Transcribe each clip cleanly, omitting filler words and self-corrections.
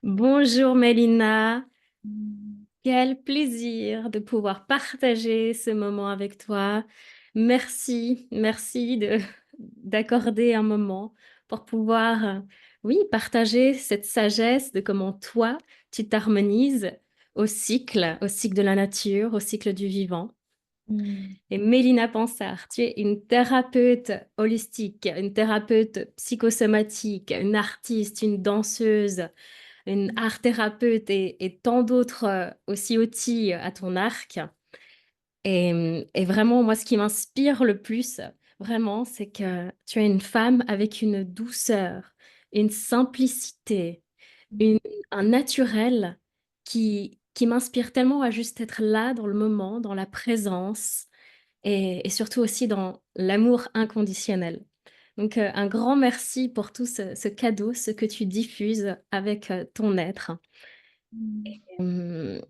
Bonjour Mélina, Mm. quel plaisir de pouvoir partager ce moment avec toi. Merci d'accorder un moment pour pouvoir, oui, partager cette sagesse de comment toi, tu t'harmonises au cycle de la nature, au cycle du vivant. Mm. Et Mélina Pansart, tu es une thérapeute holistique, une thérapeute psychosomatique, une artiste, une danseuse, une art thérapeute et tant d'autres aussi outils à ton arc. Et vraiment, moi, ce qui m'inspire le plus, vraiment, c'est que tu es une femme avec une douceur, une simplicité, une- un naturel qui m'inspire tellement à juste être là dans le moment, dans la présence et surtout aussi dans l'amour inconditionnel. Donc, un grand merci pour tout ce cadeau, ce que tu diffuses avec ton être. Mm. Hum,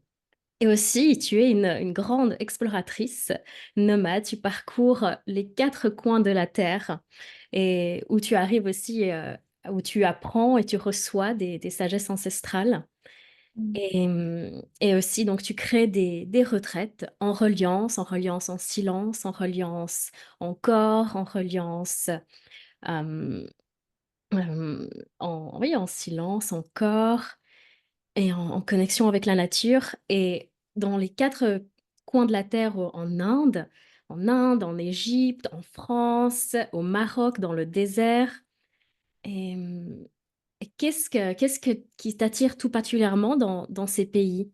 Et aussi, tu es une grande exploratrice nomade. Tu parcours les quatre coins de la Terre et où tu arrives aussi, où tu apprends et tu reçois des sagesses ancestrales. Mm. Et aussi, donc, tu crées des retraites en reliance en silence, en reliance en corps, en reliance, euh, euh, oui, en silence, en corps et en connexion avec la nature. Et dans les quatre coins de la Terre, en Égypte, en France, au Maroc, dans le désert. Et, qu'est-ce qui t'attire tout particulièrement dans ces pays?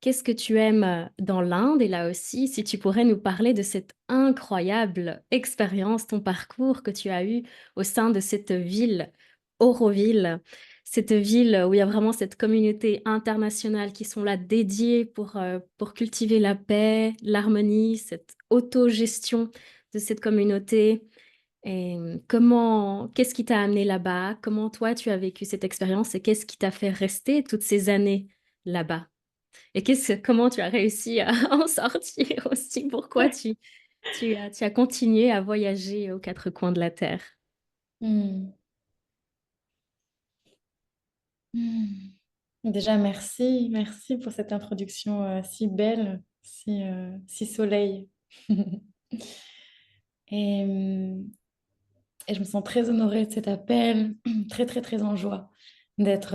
Qu'est-ce que tu aimes dans l'Inde? Et là aussi, si tu pourrais nous parler de cette incroyable expérience, ton parcours que tu as eu au sein de cette ville, Auroville, cette ville où il y a vraiment cette communauté internationale qui sont là dédiées pour cultiver la paix, l'harmonie, cette autogestion de cette communauté. Et qu'est-ce qui t'a amené là-bas? Comment toi tu as vécu cette expérience et qu'est-ce qui t'a fait rester toutes ces années là-bas? Et comment tu as réussi à en sortir aussi? Pourquoi tu as continué à voyager aux quatre coins de la Terre? Mm. Mm. Déjà, merci pour cette introduction si belle, si soleil. Et, et je me sens très honorée de cet appel, très en joie d'être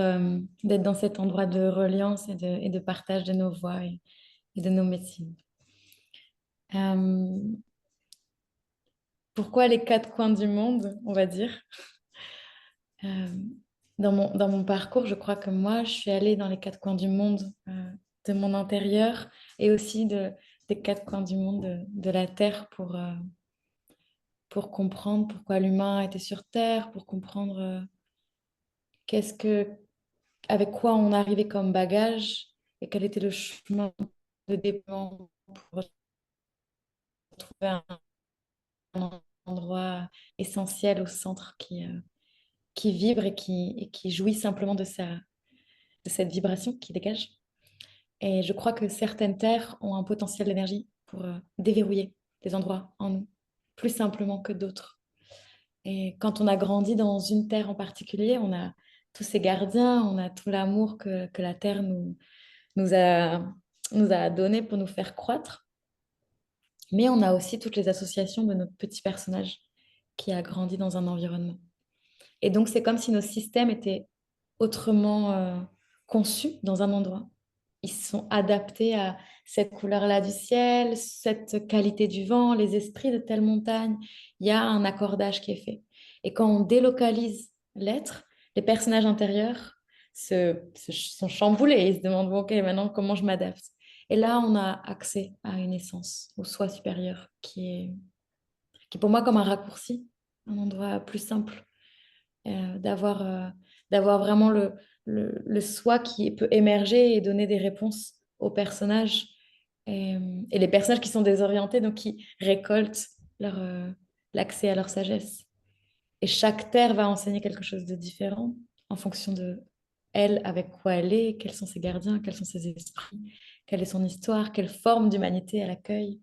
dans cet endroit de reliance et de partage de nos voix et de nos médecines. Euh, Pourquoi les quatre coins du monde, on va dire? Euh, dans mon parcours, je crois que moi, je suis allée dans les quatre coins du monde, de mon intérieur et aussi des quatre coins du monde de la Terre pour comprendre pourquoi l'humain était sur Terre, pour comprendre qu'est-ce que, avec quoi on arrivait comme bagage et quel était le chemin de développement pour trouver un endroit essentiel au centre qui vibre et qui jouit simplement de cette vibration qui dégage. Et je crois que certaines terres ont un potentiel d'énergie pour déverrouiller des endroits en nous, plus simplement que d'autres. Et quand on a grandi dans une terre en particulier, on a tous ces gardiens, on a tout l'amour que la terre nous a, nous a donné pour nous faire croître. Mais on a aussi toutes les associations de notre petit personnage qui a grandi dans un environnement. Et donc, c'est comme si nos systèmes étaient autrement conçus dans un endroit. Ils sont adaptés à cette couleur-là du ciel, cette qualité du vent, les esprits de telle montagne. Il y a un accordage qui est fait. Et quand on délocalise l'être, les personnages intérieurs sont chamboulés. Ils se demandent, bon, ok, maintenant, comment je m'adapte? Et là, on a accès à une essence, au soi supérieur, qui est pour moi comme un raccourci, un endroit plus simple euh, d'avoir euh, d'avoir vraiment le soi qui peut émerger et donner des réponses aux personnages et les personnages qui sont désorientés, donc qui récoltent l'accès à leur sagesse. Et chaque terre va enseigner quelque chose de différent en fonction de elle, avec quoi elle est, quels sont ses gardiens, quels sont ses esprits, quelle est son histoire, quelle forme d'humanité elle accueille.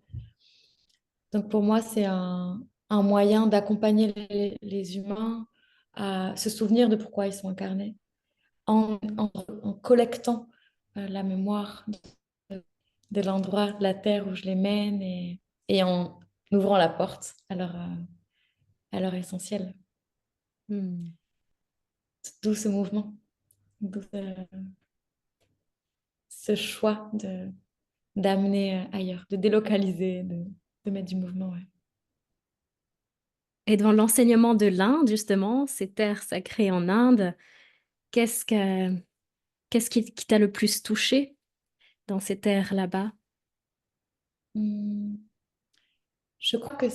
Donc pour moi, c'est un moyen d'accompagner les humains à se souvenir de pourquoi ils sont incarnés, en collectant la mémoire de l'endroit, de la terre où je les mène et en ouvrant la porte à leur essentiel. Hmm. D'où ce mouvement, d'où ce choix d'amener ailleurs, de délocaliser, de mettre du mouvement. Ouais. Et dans l'enseignement de l'Inde, justement, ces terres sacrées en Inde, qu'est-ce que, qu'est-ce qui t'a le plus touché dans ces terres là-bas? Hmm, je crois que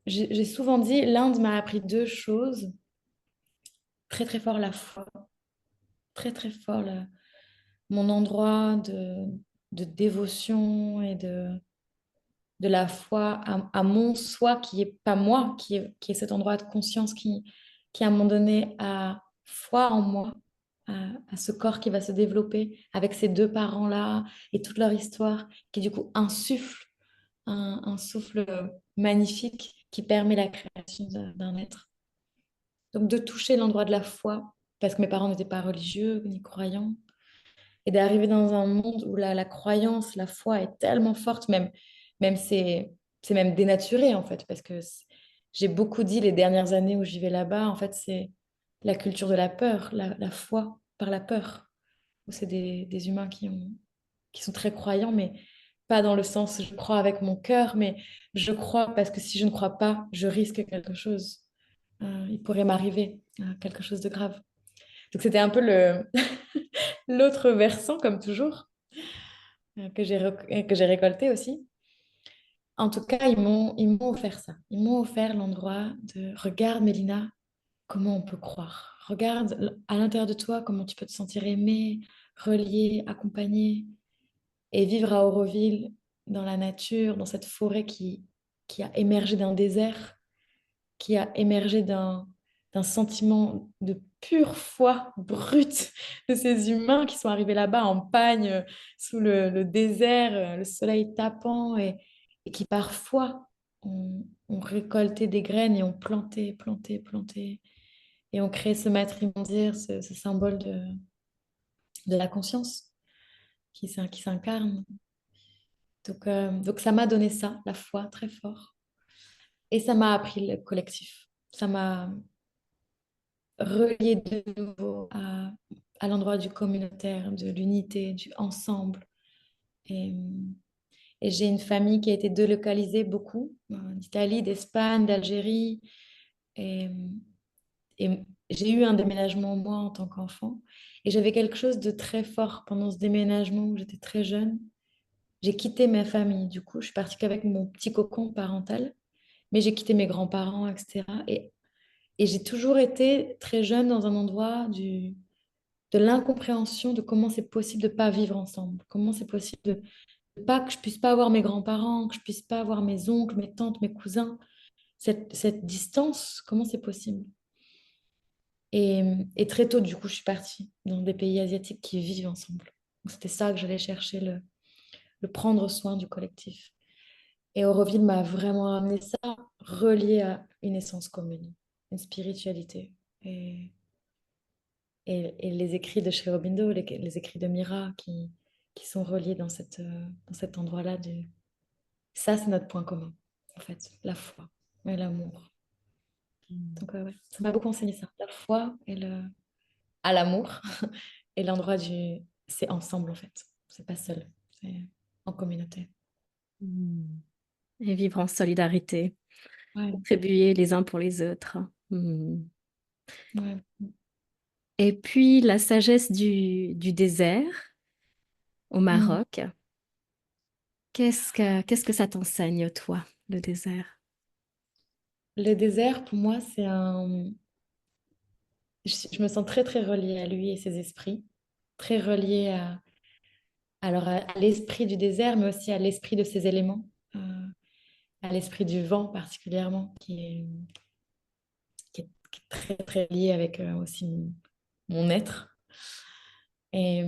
j'ai souvent dit, l'Inde m'a appris deux choses. Très, très fort la foi. Très, très fort mon endroit de dévotion et de la foi à mon soi qui est pas moi, qui est cet endroit de conscience qui à un moment donné a foi en moi, à ce corps qui va se développer avec ces deux parents-là et toute leur histoire, qui du coup insuffle un souffle magnifique qui permet la création d'un être. Donc de toucher l'endroit de la foi, parce que mes parents n'étaient pas religieux ni croyants, et d'arriver dans un monde où la croyance, la foi est tellement forte, même c'est même dénaturé en fait, parce que j'ai beaucoup dit les dernières années où j'y vais là-bas, en fait, c'est la culture de la peur, la foi par la peur, où c'est des humains qui sont très croyants, mais pas dans le sens je crois avec mon cœur, mais je crois parce que si je ne crois pas, je risque quelque chose. Il pourrait m'arriver quelque chose de grave. Donc c'était un peu l'autre versant, comme toujours, que j'ai récolté aussi. En tout cas, ils m'ont offert ça. Ils m'ont offert l'endroit de regarde, Mélina, comment on peut croire. Regarde à l'intérieur de toi comment tu peux te sentir aimé, relié, accompagné et vivre à Auroville, dans la nature, dans cette forêt qui a émergé d'un désert, qui a émergé d'un sentiment de pure foi brute de ces humains qui sont arrivés là-bas en pagne, sous le désert, le soleil tapant, et qui parfois ont récolté des graines et ont planté, planté, planté, et ont créé ce matrimondier, ce symbole de la conscience qui s'incarne. Donc ça m'a donné ça, la foi, très fort. Et ça m'a appris le collectif. Ça m'a relié de nouveau à l'endroit du communautaire, de l'unité, du ensemble. Et, et j'ai une famille qui a été délocalisée beaucoup, d'Italie, d'Espagne, d'Algérie. Et, et j'ai eu un déménagement, moi, en tant qu'enfant. Et j'avais quelque chose de très fort pendant ce déménagement où j'étais très jeune. J'ai quitté ma famille. Du coup, je suis partie qu'avec mon petit cocon parental. Mais j'ai quitté mes grands-parents, etc. Et j'ai toujours été très jeune dans un endroit de l'incompréhension de comment c'est possible de ne pas vivre ensemble. Comment c'est possible de pas que je puisse pas avoir mes grands-parents, que je puisse pas avoir mes oncles, mes tantes, mes cousins. Cette distance, comment c'est possible? Et, et très tôt, du coup, je suis partie dans des pays asiatiques qui vivent ensemble. Donc, c'était ça que j'allais chercher, le prendre soin du collectif. Et Auroville m'a vraiment amené ça, relié à une essence commune, une spiritualité. Et les écrits de Sri Aurobindo, les écrits de Mira qui sont reliés dans cet endroit-là. Ça, c'est notre point commun, en fait, la foi et l'amour. Donc, ouais, ça m'a beaucoup enseigné ça. La foi et à l'amour et l'endroit du... C'est ensemble, en fait. C'est pas seul, c'est en communauté. Hmm. Et vivre en solidarité, Ouais, contribuer les uns pour les autres. Hmm. ouais. Et puis la sagesse du désert au Mm. Maroc. Qu'est-ce que ça t'enseigne, toi, le désert? Le désert, pour moi, c'est un... Je me sens très, très reliée à lui et ses esprits. Très reliée à l'esprit du désert, mais aussi à l'esprit de ses éléments, à l'esprit du vent particulièrement, qui est très, très lié avec aussi mon être. Et,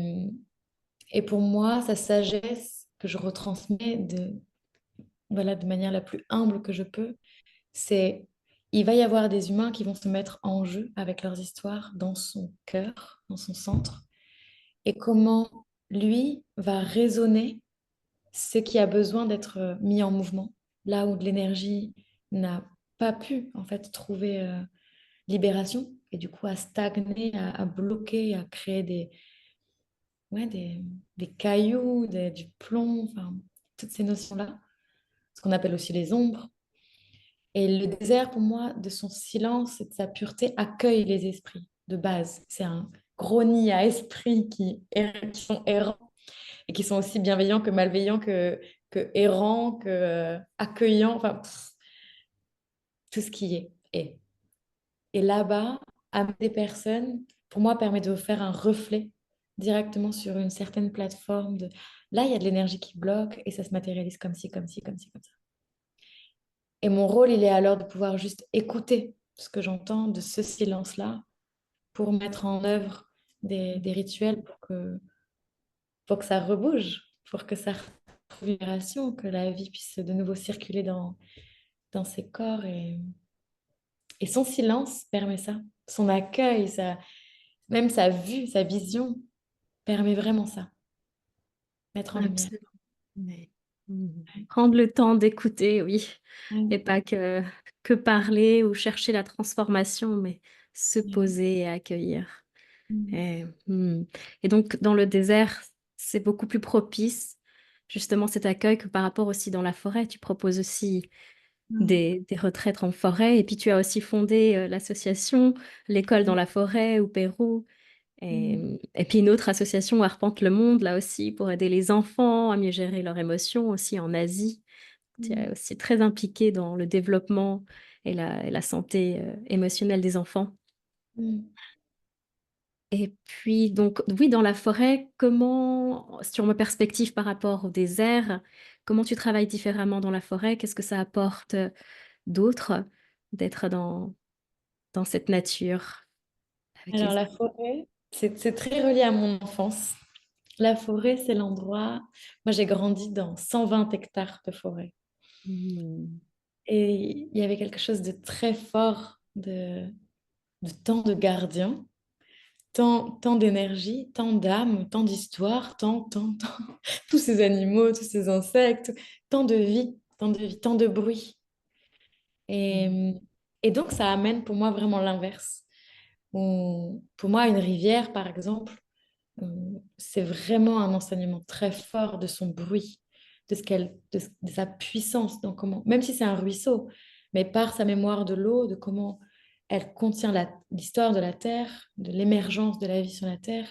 et pour moi, sa sagesse que je retransmets voilà, de manière la plus humble que je peux, c'est il va y avoir des humains qui vont se mettre en jeu avec leurs histoires dans son cœur, dans son centre, et comment lui va raisonner ce qui a besoin d'être mis en mouvement, là où de l'énergie n'a pas pu en fait trouver libération, et du coup à stagner, à bloquer, à créer ouais, des cailloux, du plomb, enfin toutes ces notions-là, ce qu'on appelle aussi les ombres. Et le désert, pour moi, de son silence et de sa pureté, accueille les esprits de base. C'est un gros nid à esprits qui sont errants et qui sont aussi bienveillants que malveillants, que errants, que accueillants, enfin, tout ce qui est. Et là-bas, amener des personnes, pour moi, permet de faire un reflet directement sur une certaine plateforme. Là, il y a de l'énergie qui bloque et ça se matérialise comme ci, comme ci, comme ci, comme ça. Et mon rôle, il est alors de pouvoir juste écouter ce que j'entends de ce silence-là pour mettre en œuvre des rituels pour que ça rebouge, pour que ça retrouve une vibration, que la vie puisse de nouveau circuler dans ses corps. Et son silence permet ça. Son accueil, même sa vue, sa vision permet vraiment ça, mettre en lumière. Absolument. Mais, prendre le temps d'écouter, oui, Ouais, et pas que parler ou chercher la transformation, mais se ouais, poser et accueillir. mm, Et et donc dans le désert, c'est beaucoup plus propice, justement, cet accueil que par rapport aussi dans la forêt. Tu proposes aussi ouais, des retraites en forêt et puis tu as aussi fondé, l'association L'école dans mm, la forêt au Pérou. mm, Et puis une autre association, Arpente le monde, là aussi, pour aider les enfants à mieux gérer leurs émotions, aussi en Asie. Tu es mm, aussi très impliquée dans le développement et la santé émotionnelle des enfants. mm. Et puis, donc, oui, dans la forêt, comment, sur ma perspective par rapport au désert, comment tu travailles différemment dans la forêt? Qu'est-ce que ça apporte d'autre d'être dans cette nature avec Alors les la arbres? forêt, c'est très relié à mon enfance. La forêt, c'est l'endroit. Moi, j'ai grandi dans 120 hectares de forêt. Hmm. Et il y avait quelque chose de très fort, de tant de gardiens, tant d'énergie, tant d'âme, tant d'histoire, tous ces animaux, tous ces insectes, tant de vie, tant de vie, tant de bruit. Et, et donc, ça amène pour moi vraiment l'inverse. Pour moi, une rivière, par exemple, c'est vraiment un enseignement très fort de son bruit, de sa puissance, dans comment, même si c'est un ruisseau, mais par sa mémoire de l'eau, de comment elle contient l'histoire de la Terre, de l'émergence de la vie sur la Terre,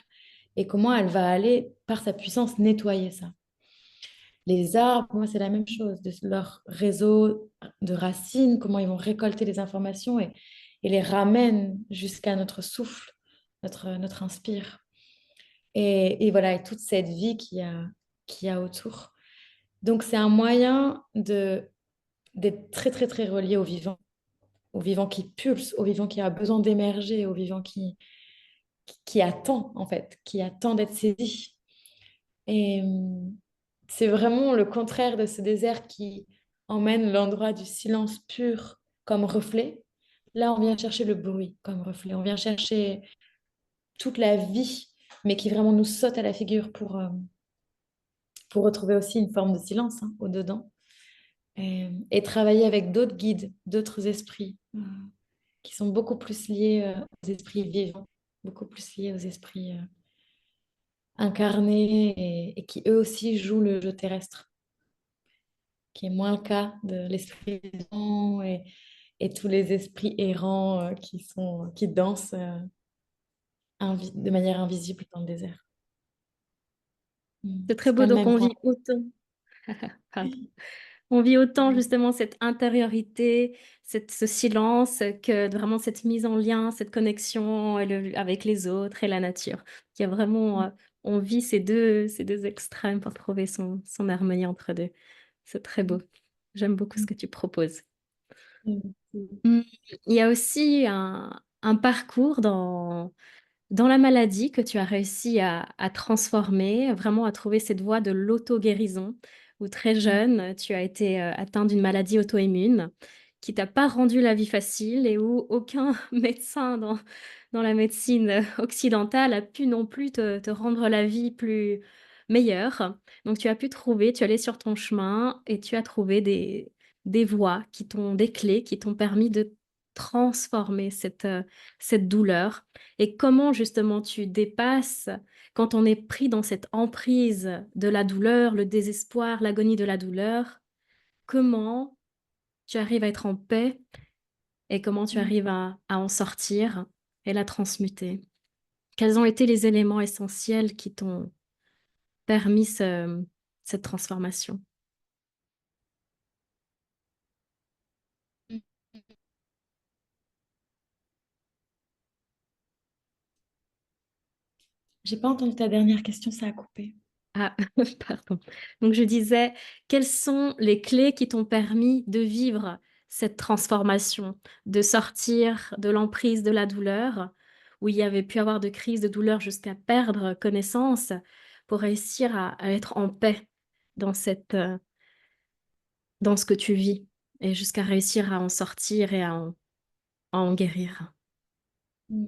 et comment elle va aller, par sa puissance, nettoyer ça. Les arbres, pour moi, c'est la même chose, de leur réseau de racines, comment ils vont récolter les informations et les ramènent jusqu'à notre souffle, notre inspire. Et voilà, et toute cette vie qu'il y a autour. Donc, c'est un moyen d'être très, très, très relié au vivant qui pulse, au vivant qui a besoin d'émerger, au vivant qui attend, en fait, qui attend d'être saisi. Et c'est vraiment le contraire de ce désert qui emmène l'endroit du silence pur comme reflet. Là, on vient chercher le bruit comme reflet. On vient chercher toute la vie, mais qui vraiment nous saute à la figure pour retrouver aussi une forme de silence au-dedans. Et travailler avec d'autres guides, d'autres esprits qui sont beaucoup plus liés aux esprits vivants, beaucoup plus liés aux esprits incarnés et qui eux aussi jouent le jeu terrestre, qui est moins le cas de l'esprit vivant et tous les esprits errants qui dansent de manière invisible dans le désert. C'est très C'est beau, pas le donc même on point. vit autant. Pardon. On vit autant justement cette intériorité, ce silence, que vraiment cette mise en lien, cette connexion avec les autres et la nature. Il y a vraiment, on vit ces deux extrêmes pour trouver son harmonie entre deux. C'est très beau. J'aime beaucoup ce que tu proposes. Mm. Il y a aussi un parcours dans la maladie que tu as réussi à transformer, vraiment à trouver cette voie de l'auto-guérison, où très jeune, tu as été atteint d'une maladie auto-immune qui t'a pas rendu la vie facile et où aucun médecin dans la médecine occidentale a pu non plus te rendre la vie plus meilleure. Donc tu as pu trouver, tu es allé sur ton chemin et tu as trouvé des voies qui t'ont des clés qui t'ont permis de transformer cette douleur. Et comment justement tu dépasses quand on est pris dans cette emprise de la douleur, le désespoir, l'agonie de la douleur, comment tu arrives à être en paix et comment tu Mmh. arrives à en sortir et la transmuter? Quels ont été les éléments essentiels qui t'ont permis cette transformation? Mmh. J'ai pas entendu ta dernière question, ça a coupé. Ah, pardon. Donc je disais, quelles sont les clés qui t'ont permis de vivre cette transformation, de sortir de l'emprise de la douleur, où il y avait pu avoir de crises de douleur jusqu'à perdre connaissance, pour réussir à être en paix dans dans ce que tu vis et jusqu'à réussir à en sortir et à en guérir? Mmh.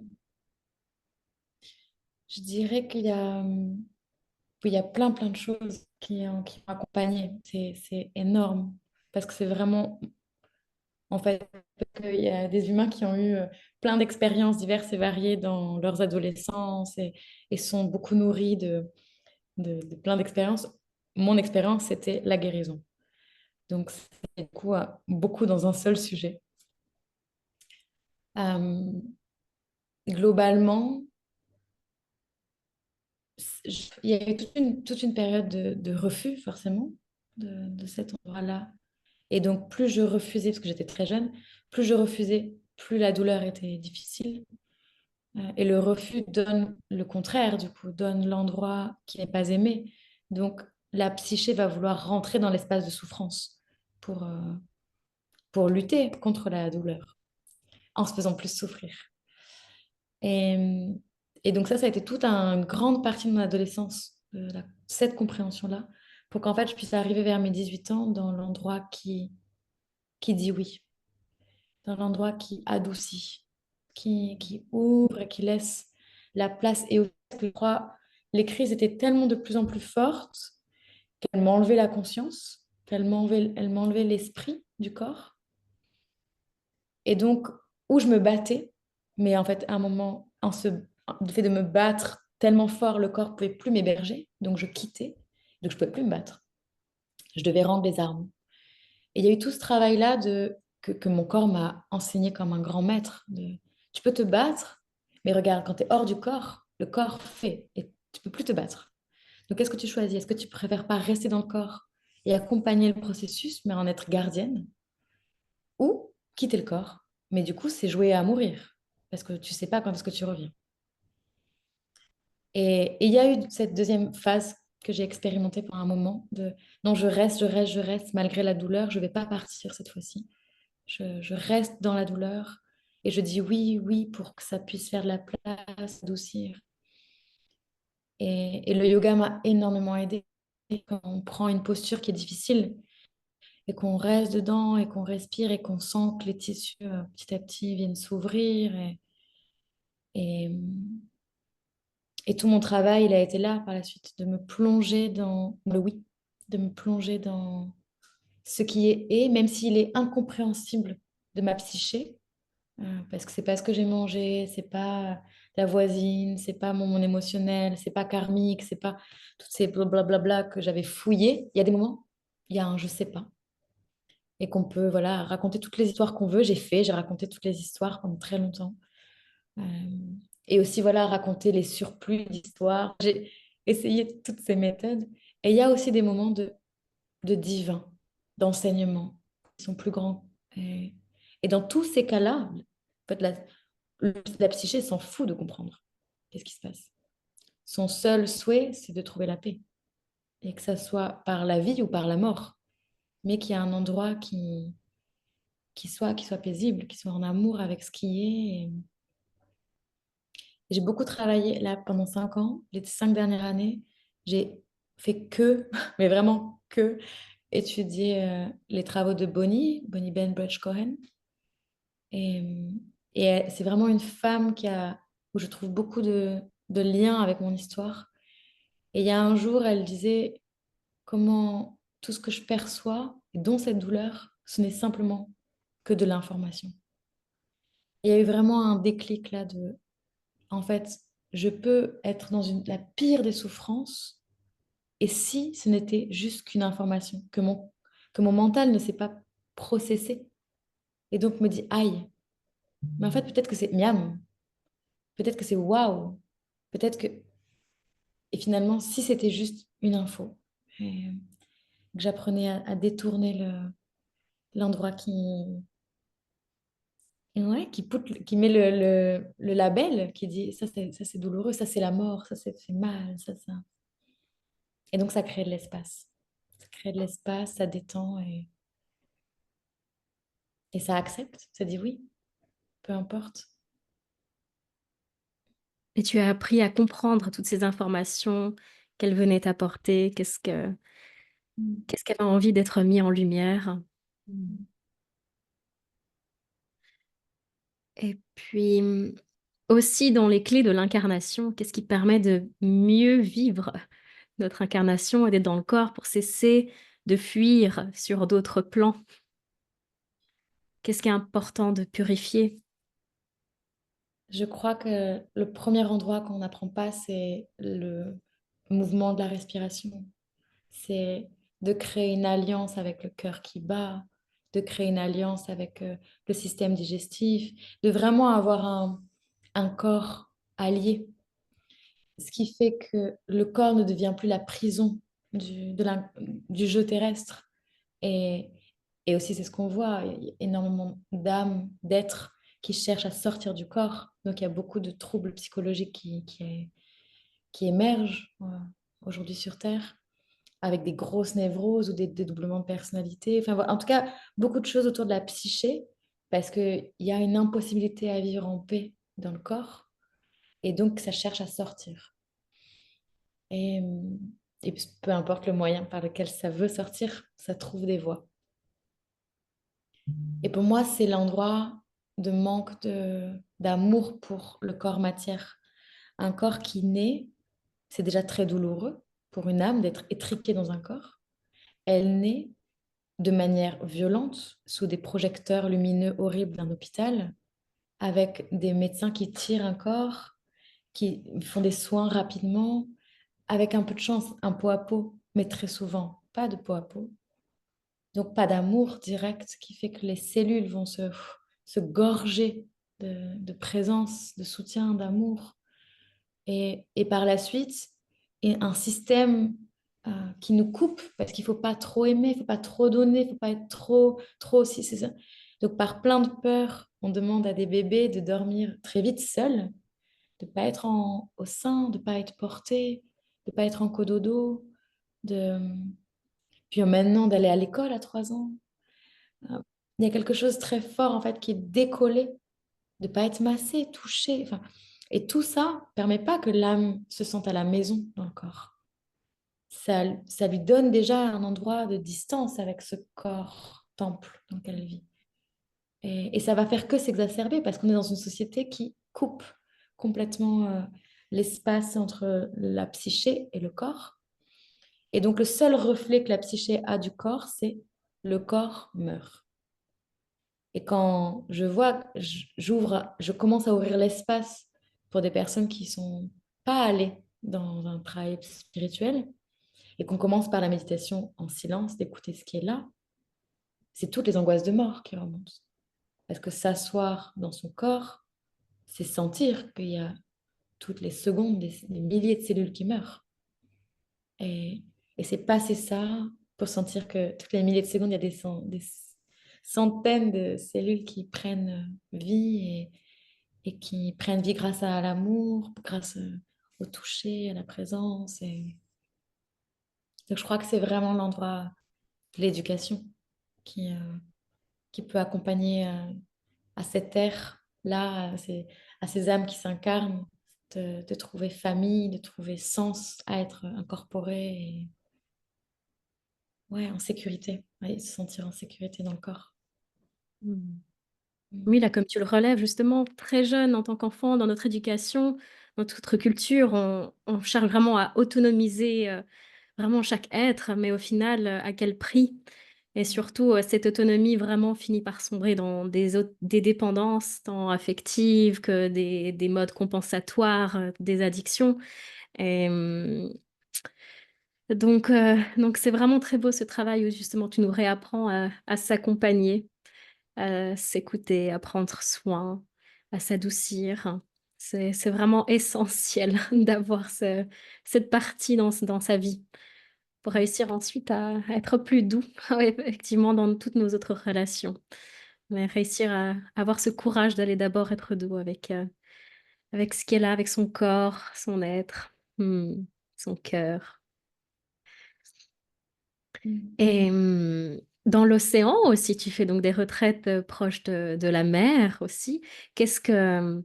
Je dirais qu'il y a plein, plein de choses qui m'ont accompagnée. C'est énorme parce que c'est vraiment, en fait, il y a des humains qui ont eu plein d'expériences diverses et variées dans leurs adolescences et sont beaucoup nourris de plein d'expériences. Mon expérience, c'était la guérison. Donc, c'est du coup beaucoup dans un seul sujet. Euh, Globalement, il y a eu toute une période de refus, forcément, de cet endroit-là. Et donc, plus je refusais, parce que j'étais très jeune, plus je refusais, plus la douleur était difficile. Et le refus donne le contraire, du coup, donne l'endroit qui n'est pas aimé. Donc, la psyché va vouloir rentrer dans l'espace de souffrance pour, euh, pour lutter contre la douleur, en se faisant plus souffrir. Et, et donc ça a été toute une grande partie de mon adolescence, cette compréhension-là, pour qu'en fait, je puisse arriver vers mes 18 ans dans l'endroit qui dit oui, dans l'endroit qui adoucit, qui ouvre et qui laisse la place. Et aussi, je crois, les crises étaient tellement de plus en plus fortes qu'elles m'enlevaient la conscience, elles m'enlevaient l'esprit du corps. Et donc, où je me battais, mais en fait, à un moment, le fait de me battre tellement fort, le corps ne pouvait plus m'héberger, donc je quittais, donc je ne pouvais plus me battre. Je devais rendre les armes. Et il y a eu tout ce travail-là que mon corps m'a enseigné comme un grand maître. Tu peux te battre, mais regarde, quand tu es hors du corps, le corps fait, et tu peux plus te battre. Donc, qu'est-ce que tu choisis? Est-ce que tu préfères pas rester dans le corps et accompagner le processus, mais en être gardienne, ou quitter le corps? Mais du coup, c'est jouer à mourir, parce que tu sais pas quand est-ce que tu reviens. Et il y a eu cette deuxième phase que j'ai expérimentée pendant un moment de non, je reste, malgré la douleur, je vais pas partir cette fois-ci. Je reste dans la douleur et je dis oui, oui, pour que ça puisse faire de la place, adoucir. Et le yoga m'a énormément aidée. Quand on prend une posture qui est difficile et qu'on reste dedans et qu'on respire et qu'on sent que les tissus petit à petit viennent s'ouvrir et, et tout mon travail, il a été là par la suite, de me plonger dans le oui, de me plonger dans ce qui est, même s'il est incompréhensible de ma psyché, parce que c'est pas ce que j'ai mangé, c'est pas la voisine, c'est pas mon émotionnel, c'est pas karmique, c'est pas toutes ces blablabla que j'avais fouillées. Il y a des moments, il y a un je sais pas, et qu'on peut voilà raconter toutes les histoires qu'on veut. J'ai raconté toutes les histoires pendant très longtemps. Euh, et aussi, voilà, raconter les surplus d'histoires. J'ai essayé toutes ces méthodes. Et il y a aussi des moments de divin, d'enseignement, qui sont plus grands. Et dans tous ces cas-là, en fait, la psyché s'en fout de comprendre qu'est-ce qui se passe. Son seul souhait, c'est de trouver la paix. Et que ça soit par la vie ou par la mort. Mais qu'il y a un endroit qui soit paisible, qui soit en amour avec ce qui est. J'ai beaucoup travaillé là pendant 5 ans. Les 5 dernières années, j'ai fait que, mais vraiment que, étudié les travaux de Bonnie Bainbridge Cohen. Et, c'est vraiment une femme où je trouve beaucoup de liens avec mon histoire. Et il y a un jour, elle disait comment tout ce que je perçois, et dont cette douleur, ce n'est simplement que de l'information. Il y a eu vraiment un déclic là en fait, je peux être dans la pire des souffrances, et si ce n'était juste qu'une information, que mon mental ne s'est pas processé, et donc me dit, aïe, mais en fait, peut-être que c'est miam, peut-être que c'est waouh, peut-être que... Et finalement, si c'était juste une info, et que j'apprenais à détourner l'endroit ouais, qui met le label, qui dit ça c'est douloureux, ça c'est la mort, ça fait mal, ça. Et donc ça crée de l'espace. Ça crée de l'espace, ça détend et ça accepte, ça dit oui, peu importe. Et tu as appris à comprendre toutes ces informations qu'elle venait t'apporter. Mm. Qu'est-ce qu'elle a envie d'être mis en lumière? Mm. Et puis, aussi dans les clés de l'incarnation, qu'est-ce qui permet de mieux vivre notre incarnation et d'être dans le corps pour cesser de fuir sur d'autres plans? Qu'est-ce qui est important de purifier? Je crois que le premier endroit qu'on n'apprend pas, c'est le mouvement de la respiration. C'est de créer une alliance avec le cœur qui bat, de créer une alliance avec le système digestif, de vraiment avoir un corps allié. Ce qui fait que le corps ne devient plus la prison du jeu terrestre. Et, et aussi, c'est ce qu'on voit, il y a énormément d'âmes, d'êtres qui cherchent à sortir du corps. Donc, il y a beaucoup de troubles psychologiques qui émergent aujourd'hui sur Terre, avec des grosses névroses ou des dédoublements de personnalité. Enfin, voilà. En tout cas, beaucoup de choses autour de la psyché, parce qu'il y a une impossibilité à vivre en paix dans le corps, et donc ça cherche à sortir. Et, et peu importe le moyen par lequel ça veut sortir, ça trouve des voies. Et pour moi, c'est l'endroit de manque d'amour pour le corps matière. Un corps qui naît, c'est déjà très douloureux pour une âme d'être étriquée dans un corps. Elle naît de manière violente, sous des projecteurs lumineux horribles d'un hôpital, avec des médecins qui tirent un corps, qui font des soins rapidement, avec un peu de chance, un pot à pot, mais très souvent, pas de pot à pot. Donc, pas d'amour direct, qui fait que les cellules vont se gorger de présence, de soutien, d'amour. Et par la suite, et un système qui nous coupe, parce qu'il ne faut pas trop aimer, il ne faut pas trop donner, il ne faut pas être trop aussi. C'est ça. Donc, par plein de peurs, on demande à des bébés de dormir très vite seuls, de ne pas être au sein, de ne pas être portés, de ne pas être en cododo, de... puis maintenant d'aller à l'école à 3 ans. Il y a quelque chose de très fort, en fait, qui est décollé, de ne pas être massé, touché. Enfin, et tout ça ne permet pas que l'âme se sente à la maison dans le corps. Ça lui donne déjà un endroit de distance avec ce corps temple dans lequel elle vit. Et ça va faire que s'exacerber parce qu'on est dans une société qui coupe complètement l'espace entre la psyché et le corps. Et donc le seul reflet que la psyché a du corps, c'est le corps meurt. Et quand je vois, je commence à ouvrir l'espace pour des personnes qui sont pas allées dans un travail spirituel et qu'on commence par la méditation en silence, d'écouter ce qui est là, c'est toutes les angoisses de mort qui remontent. Parce que s'asseoir dans son corps, c'est sentir qu'il y a toutes les secondes des milliers de cellules qui meurent. Et, et c'est passer ça pour sentir que toutes les milliers de secondes, il y a des centaines de cellules qui prennent vie et qui prennent vie grâce à l'amour, grâce au toucher, à la présence. Donc je crois que c'est vraiment l'endroit de l'éducation qui, euh, qui peut accompagner à cette ère-là, à ces âmes qui s'incarnent, de trouver famille, de trouver sens à être incorporé. ouais, en sécurité, ouais, se sentir en sécurité dans le corps. Mmh. Mmh. Oui, là, comme tu le relèves justement, très jeune en tant qu'enfant, dans notre éducation, dans toute notre culture, on cherche vraiment à autonomiser, vraiment chaque être, mais au final, à quel prix? Et surtout, cette autonomie vraiment finit par sombrer dans des dépendances, tant affectives que des modes compensatoires, des addictions. Et donc c'est vraiment très beau ce travail où justement tu nous réapprends à s'accompagner, à s'écouter, à prendre soin, à s'adoucir. C'est vraiment essentiel d'avoir cette partie dans sa vie pour réussir ensuite à être plus doux, ouais, effectivement, dans toutes nos autres relations. Mais réussir à avoir ce courage d'aller d'abord être doux avec ce qui est là, avec son corps, son être, son cœur. Mmh. Et dans l'océan aussi, tu fais donc des retraites, proches de la mer aussi. Qu'est-ce que,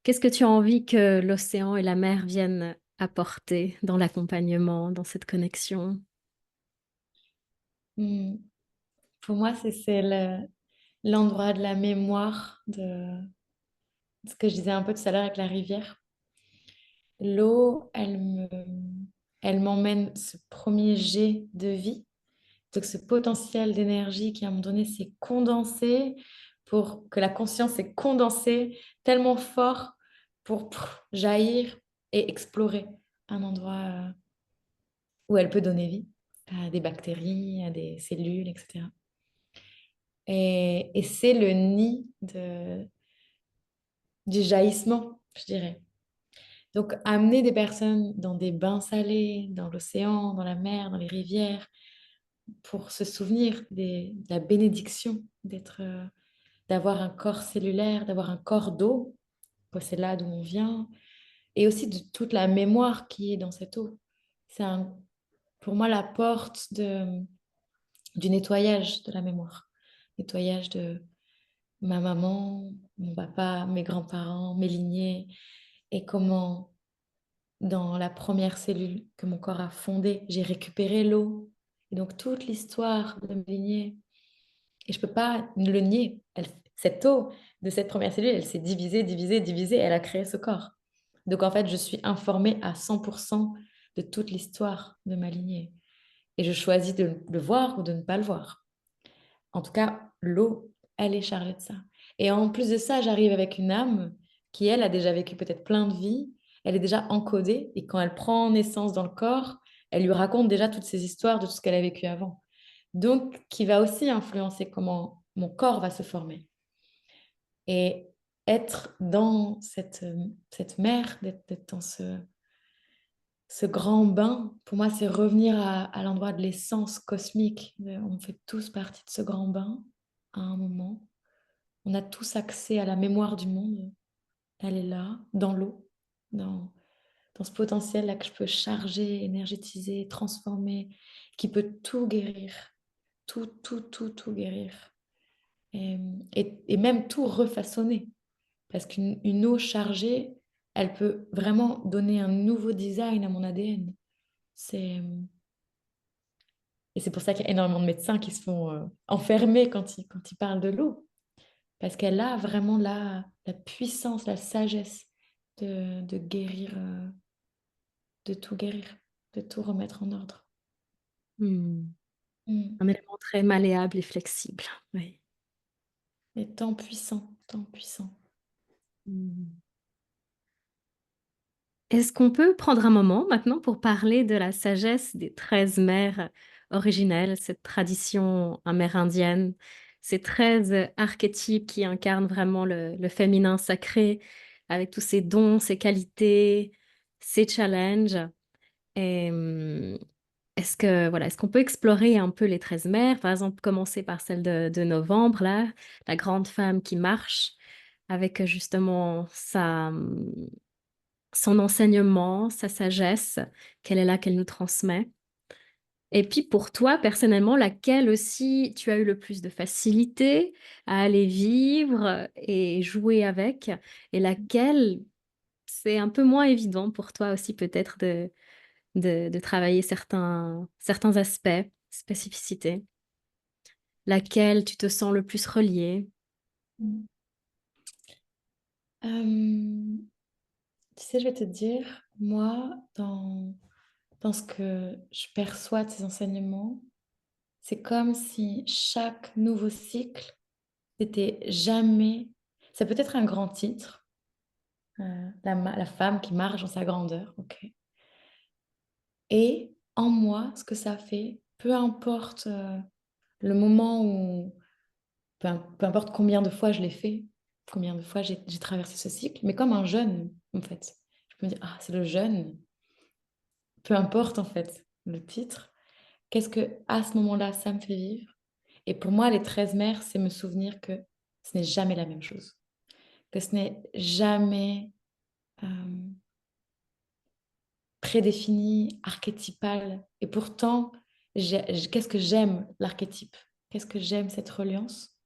qu'est-ce que tu as envie que l'océan et la mer viennent apporter dans l'accompagnement, dans cette connexion? Mmh. Pour moi, c'est l'endroit de la mémoire de ce que je disais un peu tout à l'heure avec la rivière. L'eau, elle m'emmène ce premier jet de vie, donc ce potentiel d'énergie qui, à un moment donné, s'est condensé pour que la conscience s'est condensée tellement fort pour jaillir et explorer un endroit où elle peut donner vie à des bactéries, à des cellules, etc. Et c'est le nid du jaillissement, je dirais. Donc, amener des personnes dans des bains salés, dans l'océan, dans la mer, dans les rivières, pour se souvenir de la bénédiction d'avoir un corps cellulaire, d'avoir un corps d'eau, que c'est là d'où on vient, et aussi de toute la mémoire qui est dans cette eau. C'est pour moi la porte du nettoyage de la mémoire, nettoyage de ma maman, mon papa, mes grands-parents, mes lignées, et comment dans la première cellule que mon corps a fondée, j'ai récupéré l'eau. Et donc toute l'histoire de mes lignées, et je peux pas le nier, cette eau de cette première cellule, elle s'est divisée, divisée, divisée, et elle a créé ce corps. Donc en fait, je suis informée à 100% de toute l'histoire de ma lignée. Et je choisis de le voir ou de ne pas le voir. En tout cas, l'eau, elle est chargée de ça. Et en plus de ça, j'arrive avec une âme qui, elle, a déjà vécu peut-être plein de vies. Elle est déjà encodée. Et quand elle prend naissance dans le corps, elle lui raconte déjà toutes ces histoires de tout ce qu'elle a vécu avant. Donc, qui va aussi influencer comment mon corps va se former. Et être dans cette mer, d'être dans ce grand bain, pour moi, c'est revenir à l'endroit de l'essence cosmique. On fait tous partie de ce grand bain à un moment. On a tous accès à la mémoire du monde. Elle est là, dans l'eau, dans ce potentiel-là que je peux charger, énergétiser, transformer, qui peut tout guérir. Tout, tout, tout, tout guérir. Et même tout refaçonner. Parce qu'une eau chargée, elle peut vraiment donner un nouveau design à mon ADN. C'est, et c'est pour ça qu'il y a énormément de médecins qui se font enfermer quand ils parlent de l'eau. Parce qu'elle a vraiment la puissance, la sagesse de guérir, de tout guérir, de tout remettre en ordre. Mmh. Mm. Un élément très malléable et flexible, oui. Et tant puissant, tant puissant. Mmh. Est-ce qu'on peut prendre un moment maintenant pour parler de la sagesse des 13 mères originelles, cette tradition amérindienne, ces 13 archétypes qui incarnent vraiment le féminin sacré, avec tous ses dons, ses qualités, ses challenges? Et est-ce que voilà, est-ce qu'on peut explorer un peu les 13 mères? Par exemple, commencer par celle de novembre là, la grande femme qui marche avec, justement son enseignement, sa sagesse, qu'elle est là, qu'elle nous transmet. Et puis pour toi, personnellement, laquelle aussi tu as eu le plus de facilité à aller vivre et jouer avec? Et laquelle c'est un peu moins évident pour toi aussi peut-être de travailler certains aspects? spécificité, laquelle tu te sens le plus reliée? Mmh. Hem, Tu sais, je vais te dire, moi, dans ce que je perçois de ces enseignements, c'est comme si chaque nouveau cycle n'était jamais ça peut être un grand titre, la femme qui marche dans sa grandeur, OK. Et en moi, ce que ça fait, peu importe, le moment où peu importe combien de fois je l'ai fait, combien de fois j'ai traversé ce cycle, mais comme un jeûne, en fait. Je peux me dire: «Ah, c'est le jeûne», peu importe, en fait, le titre. Qu'est-ce que à ce moment-là, ça me fait vivre? Et pour moi, les 13 mers, c'est me souvenir que ce n'est jamais la même chose, que ce n'est jamais, hem, prédéfini, archétypal et pourtant, qu'est-ce que j'aime l'archétype? Qu'est-ce que j'aime cette reliance?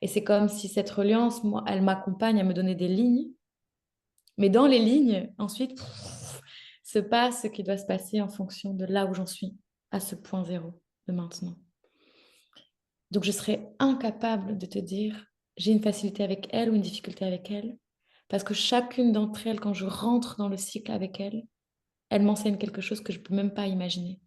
Et c'est comme si cette reliance, moi, elle m'accompagne à me donner des lignes, mais dans les lignes, ensuite, se passe ce qui doit se passer en fonction de là où j'en suis, à ce point zéro de maintenant. Donc je serais incapable de te dire: «J'ai une facilité avec elle ou une difficulté avec elle», parce que chacune d'entre elles, quand je rentre dans le cycle avec elle, elle m'enseigne quelque chose que je peux même pas imaginer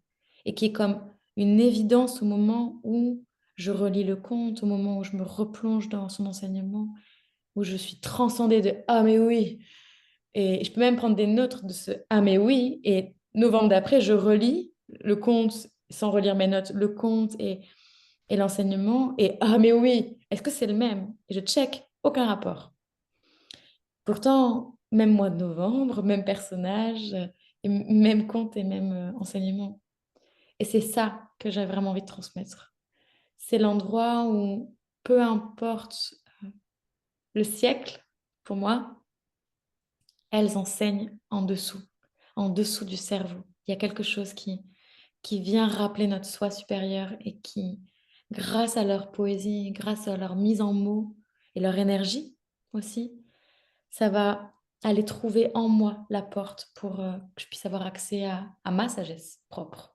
et qui est comme une évidence au moment où je relis le conte, au moment où je me replonge dans son enseignement, où je suis transcendée de: «Ah mais oui!» et je peux même prendre des notes de ce: «Ah mais oui» et novembre d'après, je relis le conte sans relire mes notes, le conte et l'enseignement et: «Ah mais oui, est-ce que c'est le même?» et je check, aucun rapport. Pourtant, même mois de novembre, même personnage, et même conte et même, enseignement et c'est ça que j'ai vraiment envie de transmettre. C'est l'endroit où peu importe, le siècle, pour moi, elles enseignent en dessous du cerveau. Il y a quelque chose qui vient rappeler notre soi supérieur et qui, grâce à leur poésie, grâce à leur mise en mots et leur énergie aussi, ça va aller trouver en moi la porte pour, que je puisse avoir accès à ma sagesse propre,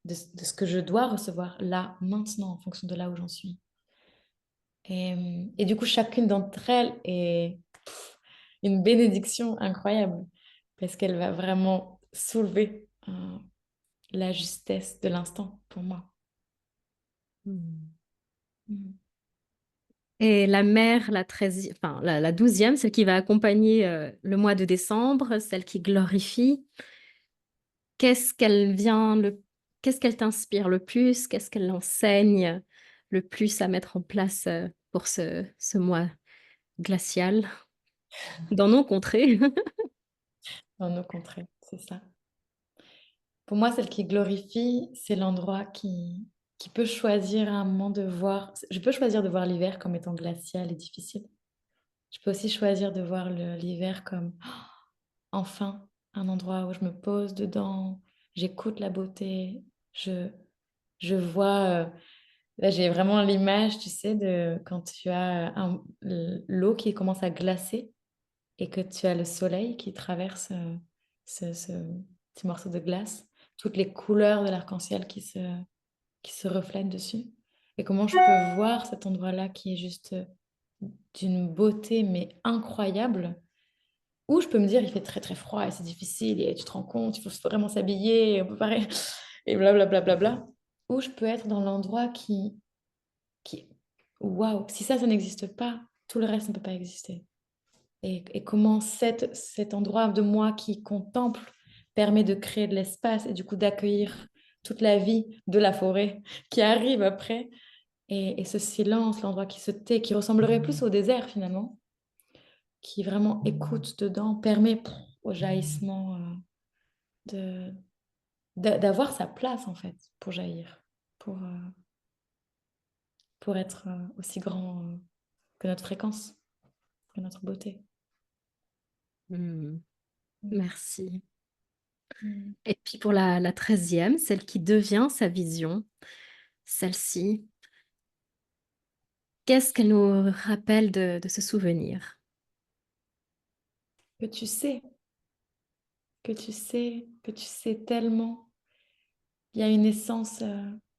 de ce que je dois recevoir là, maintenant, en fonction de là où j'en suis. Et du coup, chacune d'entre elles est une bénédiction incroyable parce qu'elle va vraiment soulever, la justesse de l'instant pour moi. Mmh. Mmh. Et la mère, la 13e, enfin la 12e, celle qui va accompagner, le mois de décembre, celle qui glorifie, qu'est-ce qu'elle vient le qu'est-ce qu'elle t'inspire le plus? Qu'est-ce qu'elle enseigne le plus à mettre en place, pour ce mois glacial dans nos contrées? Dans nos contrées, c'est ça. Pour moi, celle qui glorifie, c'est l'endroit qui peut choisir à un moment de voir je peux choisir de voir l'hiver comme étant glacial et difficile. Je peux aussi choisir de voir l'hiver comme enfin un endroit où je me pose dedans, j'écoute la beauté, je je vois, là j'ai vraiment l'image, tu sais, de quand tu as l'eau qui commence à glacer et que tu as le soleil qui traverse, ce petit morceau de glace, toutes les couleurs de l'arc-en-ciel qui se reflètent dessus et comment je peux voir cet endroit-là qui est juste, d'une beauté mais incroyable, où je peux me dire: «Il fait très, très froid et c'est difficile et tu te rends compte, il faut vraiment s'habiller, on peut pas ré» et blablabla. Ou je peux être dans l'endroit qui waouh, si ça n'existe pas, tout le reste ne peut pas exister. Et comment cet endroit de moi qui contemple permet de créer de l'espace et du coup d'accueillir toute la vie de la forêt qui arrive après et ce silence, l'endroit qui se tait, qui ressemblerait plus au désert finalement, qui vraiment écoute dedans, permet au jaillissement, de d'avoir sa place en fait pour jaillir, pour, pour être, aussi grand, que notre fréquence, que notre beauté. Mmh, Mmh. merci. Mmh. Et puis pour la 13e, celle qui devient sa vision, celle-ci, qu'est-ce qu'elle nous rappelle de ce souvenir? Que tu sais, que tu sais, que tu sais tellement. Il y a une essence,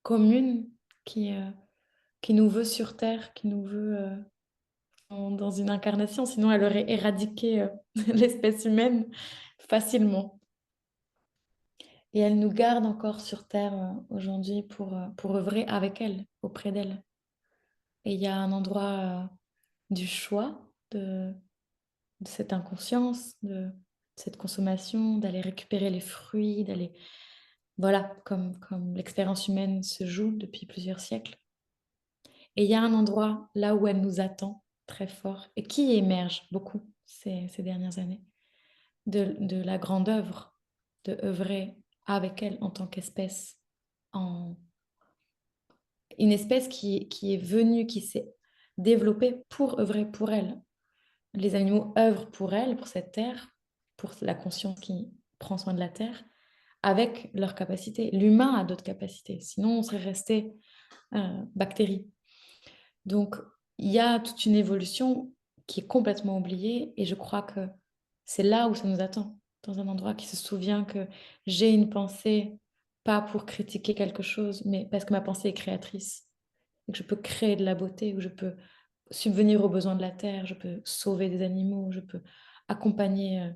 commune qui, qui nous veut sur Terre, qui nous veut dans une incarnation. Sinon, elle aurait éradiqué l'espèce humaine facilement. Et elle nous garde encore sur Terre aujourd'hui pour œuvrer avec elle, auprès d'elle. Et il y a un endroit du choix de cette inconscience, de cette consommation, d'aller récupérer les fruits, d'aller... Voilà, comme l'expérience humaine se joue depuis plusieurs siècles. Et il y a un endroit là où elle nous attend très fort et qui émerge beaucoup ces dernières années de la grande œuvre, de œuvrer avec elle en tant qu'espèce, en une espèce qui est venue, qui s'est développée pour œuvrer pour elle. Les animaux œuvrent pour elle, pour cette terre, pour la conscience qui prend soin de la terre, avec leurs capacités. L'humain a d'autres capacités, sinon on serait resté bactérie. Donc, il y a toute une évolution qui est complètement oubliée et je crois que c'est là où ça nous attend, dans un endroit qui se souvient que j'ai une pensée, pas pour critiquer quelque chose, mais parce que ma pensée est créatrice et que je peux créer de la beauté, où je peux subvenir aux besoins de la terre, je peux sauver des animaux, je peux accompagner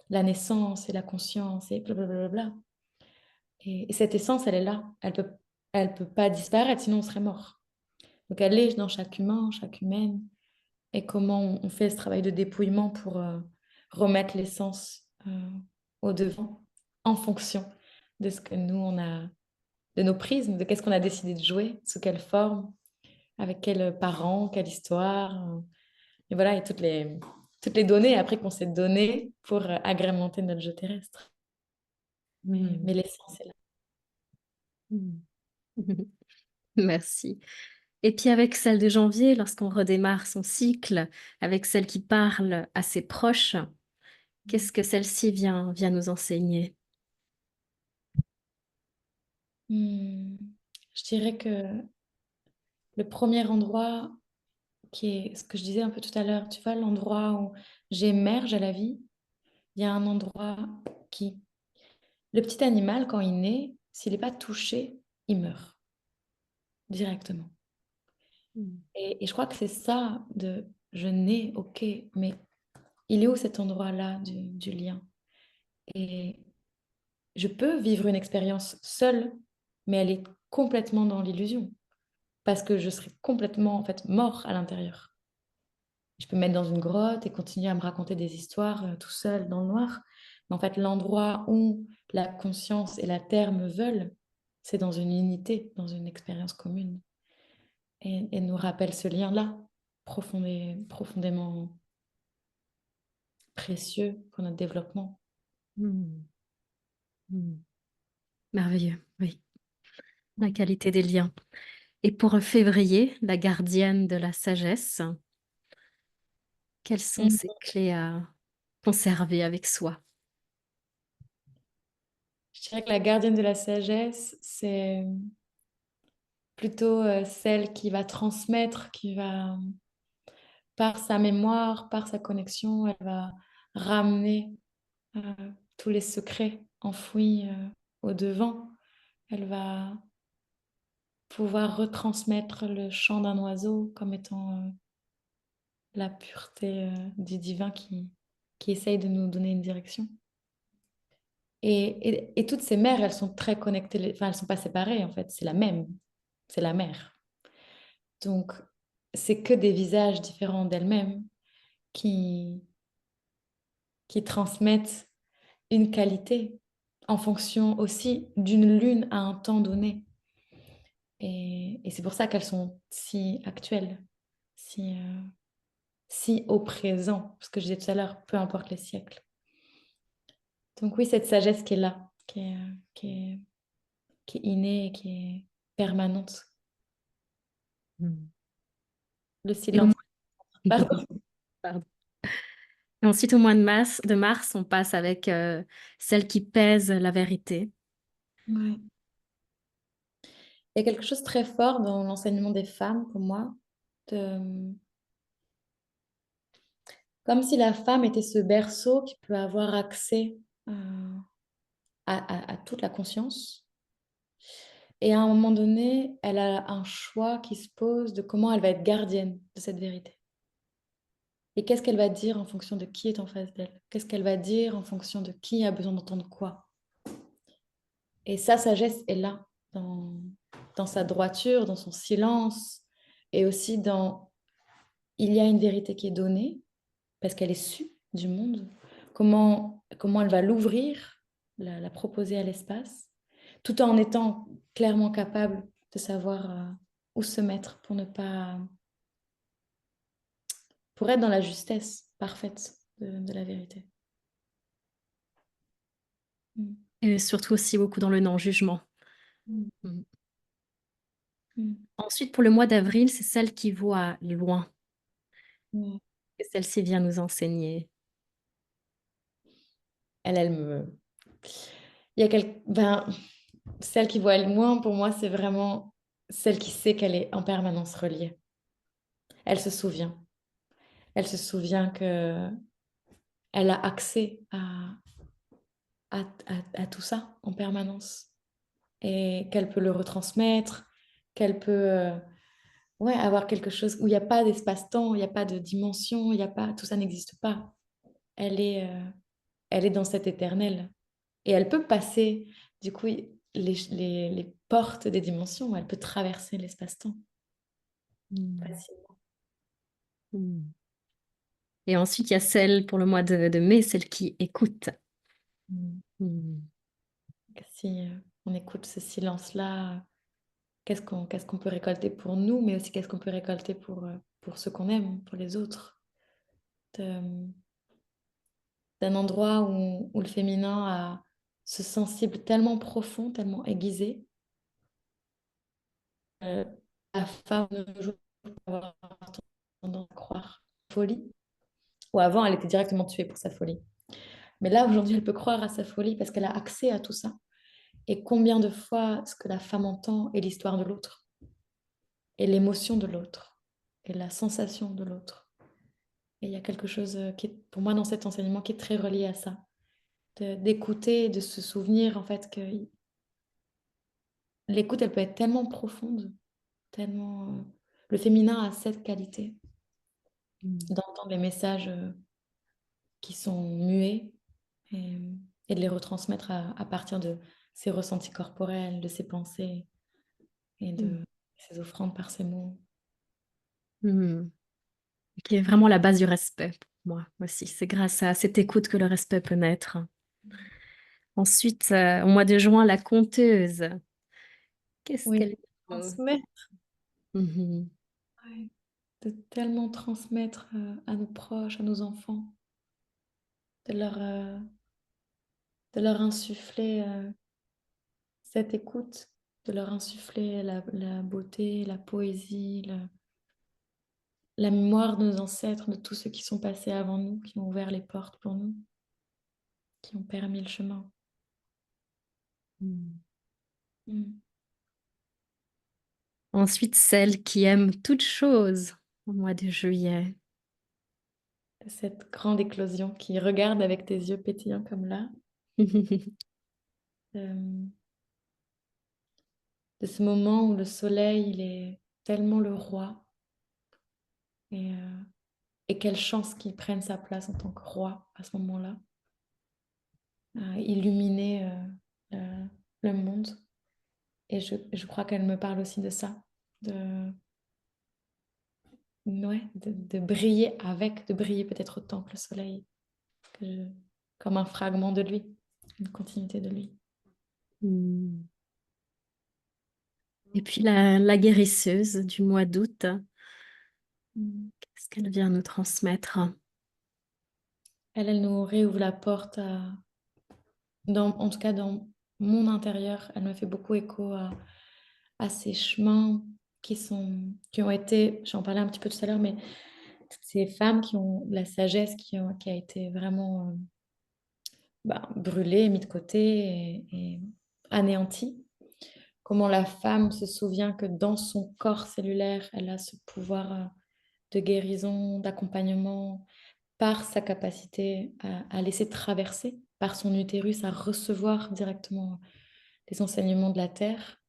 la naissance et la conscience et blablabla. Et cette essence, elle est là, elle peut pas disparaître, sinon on serait mort. Donc elle est dans chaque humain, chaque humaine, et comment on fait ce travail de dépouillement pour remettre l'essence au devant en fonction de ce que nous, on a, de nos prismes, de qu'est-ce qu'on a décidé de jouer, sous quelle forme, avec quels parents, quelle histoire, et voilà, et toutes les données après qu'on s'est données pour agrémenter notre jeu terrestre. Mais Mmh. l'essence est là. Mmh. Merci. Et puis avec celle de janvier, lorsqu'on redémarre son cycle, avec celle qui parle à ses proches, qu'est-ce que celle-ci vient nous enseigner? Hmm. Je dirais que le premier endroit qui est ce que je disais un peu tout à l'heure, tu vois, l'endroit où j'émerge à la vie, il y a un endroit qui... Le petit animal, quand il naît, s'il n'est pas touché, il meurt directement. Mmh. Et je crois que c'est ça de je nais, ok, mais il est où cet endroit-là du lien? Et je peux vivre une expérience seule, mais elle est complètement dans l'illusion, parce que je serai complètement en fait mort à l'intérieur. Je peux me mettre dans une grotte et continuer à me raconter des histoires tout seul dans le noir. Mais en fait, l'endroit où la conscience et la terre me veulent, c'est dans une unité, dans une expérience commune. Et nous rappelle ce lien-là, profondément précieux pour notre développement. Mmh. Mmh. Merveilleux, oui, la Mm. qualité des liens. Et pour février, la gardienne de la sagesse, quelles sont Mm. ces clés à conserver avec soi? Je dirais que la gardienne de la sagesse, c'est plutôt celle qui va transmettre, qui va, par sa mémoire, par sa connexion, elle va ramener euh, tous les secrets enfouis au devant. Elle va pouvoir retransmettre le chant d'un oiseau comme étant la pureté du divin qui essaye de nous donner une direction. Et toutes ces mères, elles sont très connectées, enfin, elles ne sont pas séparées en fait, c'est la même, c'est la mère. Donc, c'est que des visages différents d'elles-mêmes qui, qui transmettent une qualité en fonction aussi d'une lune à un temps donné. Et c'est pour ça qu'elles sont si actuelles, si, si au présent, ce que je disais tout à l'heure, peu importe les siècles. Donc oui, cette sagesse qui est là, qui est innée et qui est permanente. Mmh. Le Et au silence. mois Pardon. pardon. Et ensuite, au mois de mars, on passe avec celle qui pèse la vérité. Ouais. Il y a quelque chose de très fort dans l'enseignement des femmes, pour moi, de, comme si la femme était ce berceau qui peut avoir accès à toute la conscience Et à un moment donné, elle a un choix qui se pose de comment elle va être gardienne de cette vérité. Et qu'est-ce qu'elle va dire en fonction de qui est en face d'elle? Qu'est-ce qu'elle va dire en fonction de qui a besoin d'entendre quoi? Et sa sagesse est là, dans sa droiture, dans son silence, et aussi dans il y a une vérité qui est donnée, parce qu'elle est sue du monde. Comment elle va l'ouvrir, la proposer à l'espace, tout en étant clairement capable de savoir où se mettre pour ne pas, pour être dans la justesse parfaite de la vérité. Mm. Et surtout aussi beaucoup dans le non-jugement. Mm. Mmh. Mm. Ensuite, pour le mois d'avril, c'est celle qui voit loin Ouais. et celle-ci vient nous enseigner. Elle me... Il y a ben, celle qui voit le moins, pour moi, c'est vraiment celle qui sait qu'elle est en permanence reliée. Elle se souvient. Elle se souvient que elle a accès à tout ça en permanence et qu'elle peut le retransmettre, qu'elle peut ouais, avoir quelque chose où il n'y a pas d'espace-temps, il n'y a pas de dimension, il y a pas, tout ça n'existe pas. Elle est, euh, elle est dans cet éternel. Et elle peut passer, du coup, les portes des dimensions, elle peut traverser l'espace-temps Mmh. facilement. Mmh. Et ensuite, il y a celle pour le mois de mai, celle qui écoute. Mm. Mmh. Si on écoute ce silence-là, qu'est-ce qu'on peut récolter pour nous, mais aussi qu'est-ce qu'on peut récolter pour ceux qu'on aime, pour les autres. De- D'un endroit où le féminin a ce sensible tellement profond, tellement aiguisé. Euh, la femme de nos jours peut avoir tendance à croire folie, ou avant elle était directement tuée pour sa folie. Mais là, aujourd'hui, elle peut croire à sa folie parce qu'elle a accès à tout ça. Et combien de fois ce que la femme entend est l'histoire de l'autre, et l'émotion de l'autre, et la sensation de l'autre. Et il y a quelque chose qui est, pour moi, dans cet enseignement qui est très relié à ça. D'écouter, de se souvenir, en fait, que l'écoute, elle peut être tellement profonde, tellement... Le féminin a cette qualité Mmh. d'entendre les messages qui sont muets et, et de les retransmettre à partir de ses ressentis corporels, de ses pensées et Mmh. de ses offrandes par ses mots. Mmh. Qui est vraiment la base du respect pour moi aussi. C'est grâce à cette écoute que le respect peut naître. Ensuite, au mois de juin, la conteuse. Qu'est-ce Oui, qu'elle veut? transmettre. Mmh. Ouais. De tellement transmettre à nos proches, à nos enfants, de leur insuffler cette écoute, de leur insuffler la beauté, la poésie, la mémoire de nos ancêtres, de tous ceux qui sont passés avant nous, qui ont ouvert les portes pour nous, qui ont permis le chemin. Mmh. Mm. Ensuite, celle qui aime toutes choses au mois de juillet. De cette grande éclosion qui regarde avec tes yeux pétillants comme là, euh, de ce moment où le soleil, il est tellement le roi et, euh, et quelle chance qu'il prenne sa place en tant que roi à ce moment-là, à illuminer le monde. Et je crois qu'elle me parle aussi de ça, de, ouais, de briller avec, de briller peut-être autant que le soleil, que comme un fragment de lui, une continuité de lui. Mmh. Et puis la guérisseuse du mois d'août, Mm. qu'est-ce qu'elle vient nous transmettre? Elle nous réouvre la porte en tout cas dans mon intérieur, elle me fait beaucoup écho à ces chemins qui ont été, j'en parlais un petit peu tout à l'heure, mais toutes ces femmes qui ont la sagesse qui a été vraiment brûlée, mise de côté et anéantie. Comment la femme se souvient que dans son corps cellulaire, elle a ce pouvoir de guérison, d'accompagnement, par sa capacité à laisser traverser, par son utérus, à recevoir directement les enseignements de la terre.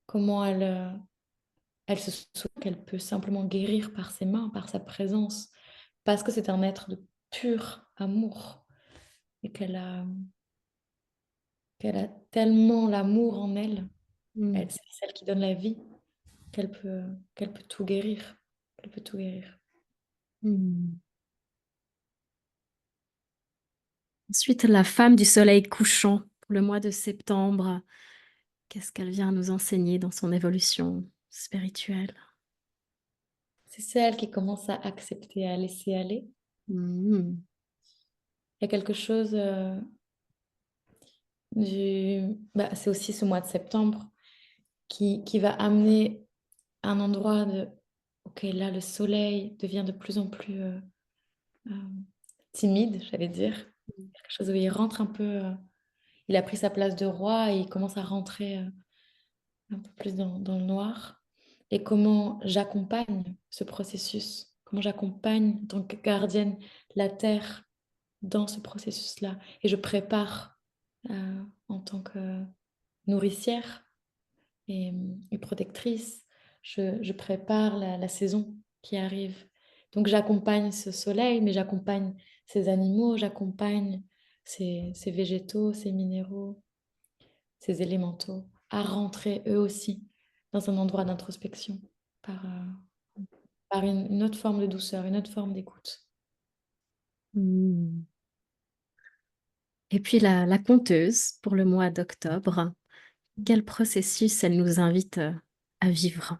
comment elle se souvient qu'elle peut simplement guérir par ses mains, par sa présence, parce que c'est un être de pur amour et qu'elle a tellement l'amour en elle. Mmh. C'est celle qui donne la vie, qu'elle peut tout guérir, qu'elle peut tout guérir. Mmh. Ensuite, la femme du soleil couchant pour le mois de septembre, qu'est-ce qu'elle vient nous enseigner dans son évolution spirituelle? C'est celle qui commence à accepter, à laisser aller. Mmh. Il y a quelque chose, c'est aussi ce mois de septembre qui va amener un endroit de: «OK, là, le soleil devient de plus en plus, hem, timide», j'allais dire. Quelque chose où il rentre un peu, il a pris sa place de roi et il commence à rentrer, un peu plus dans le noir. Et comment j'accompagne ce processus, comment j'accompagne en tant que gardienne la terre dans ce processus-là et je prépare, en tant que nourricière et protectrice, je prépare la saison qui arrive. Donc j'accompagne ce soleil, mais j'accompagne ces animaux, j'accompagne ces végétaux, ces minéraux, ces élémentaux à rentrer eux aussi dans un endroit d'introspection par, par une autre forme de douceur, une autre forme d'écoute. Mmh. Et puis la conteuse pour le mois d'octobre, quel processus elle nous invite, à vivre?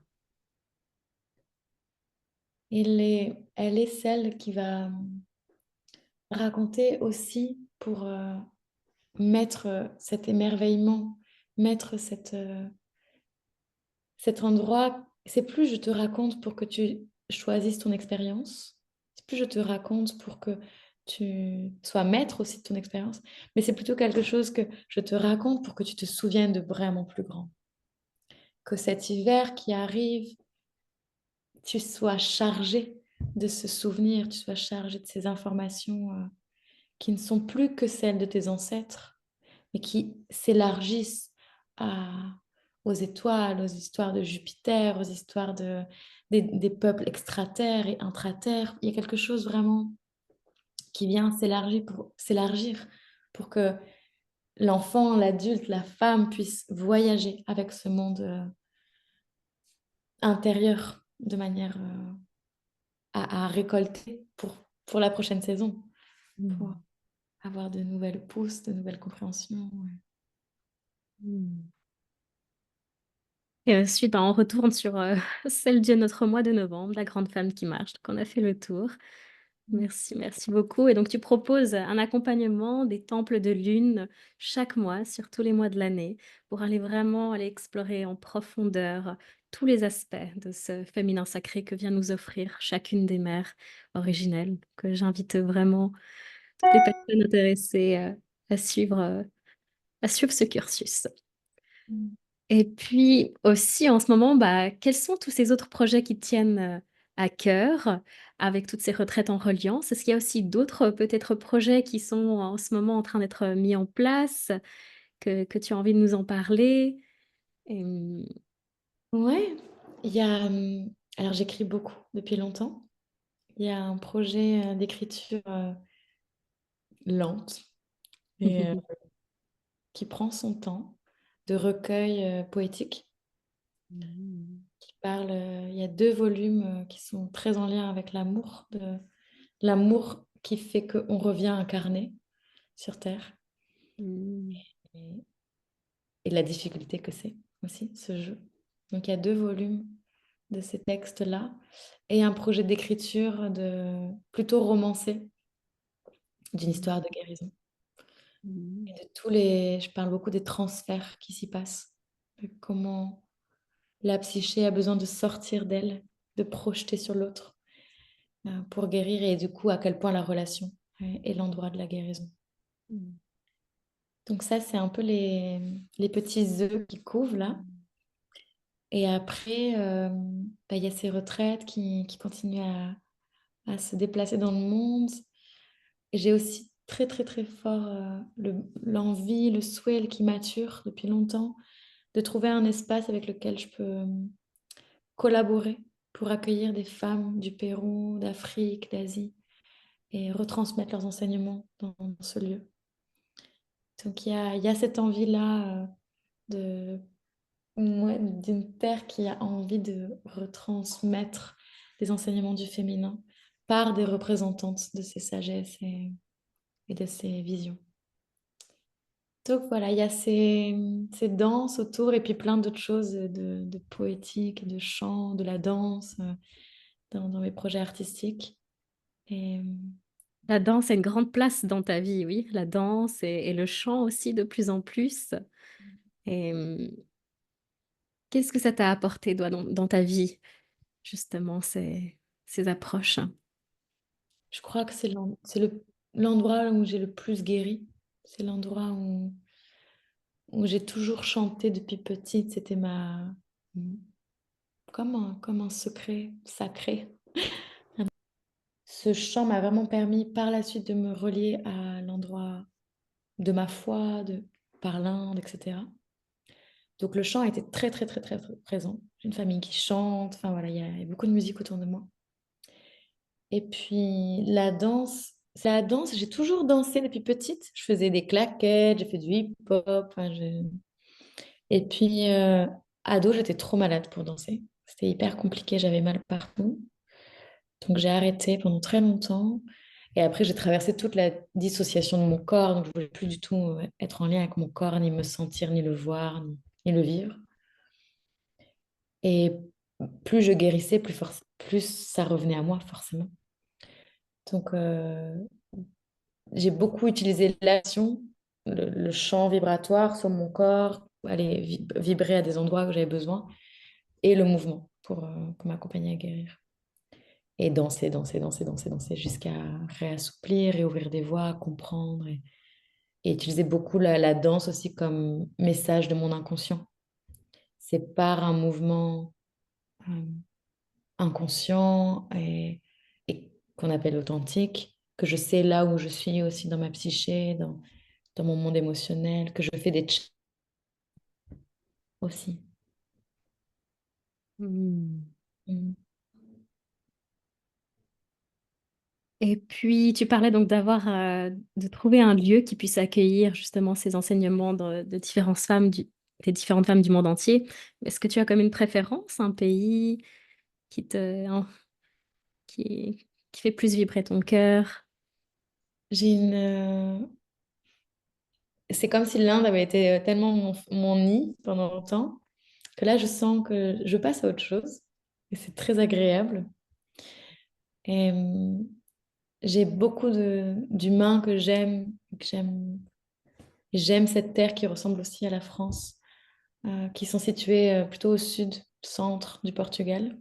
Elle est celle qui va, raconter aussi pour, mettre, cet émerveillement, mettre cet endroit. C'est plus je te raconte pour que tu choisisses ton expérience, c'est plus je te raconte pour que tu sois maître aussi de ton expérience, mais c'est plutôt quelque chose que je te raconte pour que tu te souviennes de vraiment plus grand. Que cet hiver qui arrive, tu sois chargé de ce souvenir, tu sois chargé de ces informations, qui ne sont plus que celles de tes ancêtres, mais qui s'élargissent à aux étoiles, aux histoires de Jupiter, aux histoires des peuples extraterres et intraterres. Il y a quelque chose vraiment qui vient s'élargir pour que l'enfant, l'adulte, la femme puisse voyager avec ce monde, intérieur de manière, à récolter pour la prochaine saison, pour Mmh. avoir de nouvelles pousses, de nouvelles compréhensions, ouais. Mmh. Et ensuite, ben, on retourne sur, celle de notre mois de novembre, la grande femme qui marche. Donc on a fait le tour. Mmh. Merci, merci beaucoup et donc tu proposes un accompagnement des temples de lune chaque mois, sur tous les mois de l'année, pour vraiment aller explorer en profondeur tous les aspects de ce féminin sacré que vient nous offrir chacune des mères originelles. Que j'invite vraiment toutes les personnes intéressées, à suivre ce cursus. Mmh. Et puis aussi en ce moment, bah, quels sont tous ces autres projets qui te tiennent, à cœur avec toutes ces retraites en reliance? Est-ce qu'il y a aussi d'autres, peut-être projets qui sont en ce moment en train d'être, mis en place, que tu as envie de nous en parler? Hem, Ouais, il y a, alors j'écris beaucoup depuis longtemps. Il y a un projet, d'écriture, lente et qui prend son temps, de recueil, poétique Mmh. qui parle, il y a 2 volumes, qui sont très en lien avec l'amour, de l'amour qui fait qu'on revient incarné sur terre Mmh. et et la difficulté que c'est aussi, ce jeu. Donc il y a 2 volumes de ces textes-là et un projet d'écriture de plutôt romancé, d'une Mmh. histoire de guérison Mmh. et de tous les je parle beaucoup des transferts qui s'y passent, de comment la psyché a besoin de sortir d'elle, de projeter sur l'autre, pour guérir et du coup, à quel point la relation est l'endroit de la guérison. Mmh. Donc ça, c'est un peu les petits œufs qui couvent là et après, il y a ces retraites qui continuent à se déplacer dans le monde. Et j'ai aussi très, très, très fort, l'envie, le souhait qui mature depuis longtemps de trouver un espace avec lequel je peux collaborer pour accueillir des femmes du Pérou, d'Afrique, d'Asie et retransmettre leurs enseignements dans ce lieu. Donc il y a cette envie-là de, ouais, d'une terre qui a envie de retransmettre des enseignements du féminin par des représentantes de ces sagesses et de ces visions. Donc voilà, il y a ces danses autour et puis plein d'autres choses de poétique, de chant, de la danse dans mes projets artistiques. Et La danse a une grande place dans ta vie, oui, la danse et le chant aussi de plus en plus. Et qu'est-ce que ça t'a apporté, toi, dans ta vie, justement, ces approches? je crois que l'endroit où j'ai le plus guéri. C'est l'endroit où j'ai toujours chanté depuis petite. C'était comme un secret sacré. Ce chant m'a vraiment permis par la suite de me relier à l'endroit de ma foi, par l'Inde, etc. Donc le chant a été très, très, très, très, très présent. J'ai une famille qui chante, enfin voilà, il y a beaucoup de musique autour de moi. Et puis la danse, j'ai toujours dansé depuis petite. Je faisais des claquettes, j'ai fait du hip-hop. Et puis, ado, j'étais trop malade pour danser. C'était hyper compliqué, j'avais mal partout. Donc j'ai arrêté pendant très longtemps. Et après, j'ai traversé toute la dissociation de mon corps. Donc je ne voulais plus du tout être en lien avec mon corps, ni me sentir, ni le voir, ni le vivre. Et plus je guérissais, plus ça revenait à moi, forcément. Donc, j'ai beaucoup utilisé l'action, le champ vibratoire sur mon corps, aller vibrer à des endroits où j'avais besoin, et le mouvement pour m'accompagner à guérir. Et danser, danser, danser, danser, danser, jusqu'à réassouplir et ouvrir des voies, comprendre. Et utiliser beaucoup la danse aussi comme message de mon inconscient. C'est par un mouvement euh, inconscient et qu'on appelle authentique, que je sais là où je suis aussi dans ma psyché, dans mon monde émotionnel, que je fais des aussi. Mmh. Mm. Et puis, tu parlais donc de trouver un lieu qui puisse accueillir justement ces enseignements de différentes femmes des différentes femmes du monde entier. Est-ce que tu as comme une préférence, un pays qui te, hein, qui fait plus vibrer ton cœur? J'ai C'est comme si l'Inde avait été tellement mon nid pendant longtemps que là, je sens que je passe à autre chose et c'est très agréable. Et j'ai beaucoup d'humains que j'aime, que j'aime. J'aime cette terre qui ressemble aussi à la France, qui sont situés plutôt au sud, centre du Portugal,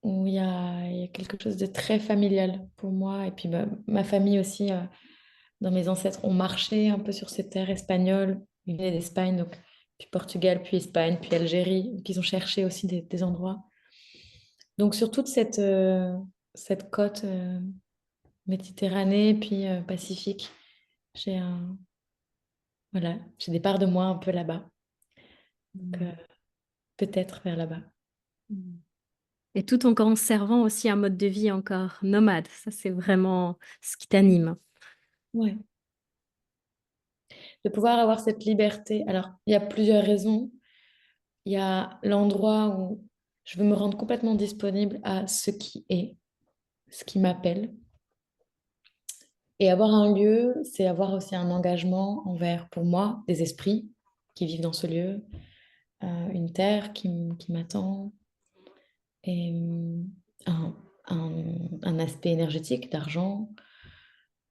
où il y a quelque chose de très familial pour moi. Et puis ma famille aussi, dans mes ancêtres, ont marché un peu sur ces terres espagnoles. Ils venaient d'Espagne, donc puis Portugal, puis Espagne, puis Algérie, donc ils ont cherché aussi des endroits. Donc sur toute cette côte Méditerranée, puis Pacifique, j'ai voilà, j'ai des parts de moi un peu là-bas. Donc, Mmh. peut-être vers là-bas. Mmh. Et tout en conservant aussi un mode de vie encore nomade. Ça, c'est vraiment ce qui t'anime. Ouais. De pouvoir avoir cette liberté. Alors, il y a plusieurs raisons. Il y a l'endroit où je veux me rendre complètement disponible à ce qui est, ce qui m'appelle. Et avoir un lieu, c'est avoir aussi un engagement envers, pour moi, des esprits qui vivent dans ce lieu, une terre qui m'attend, et un, un aspect énergétique d'argent.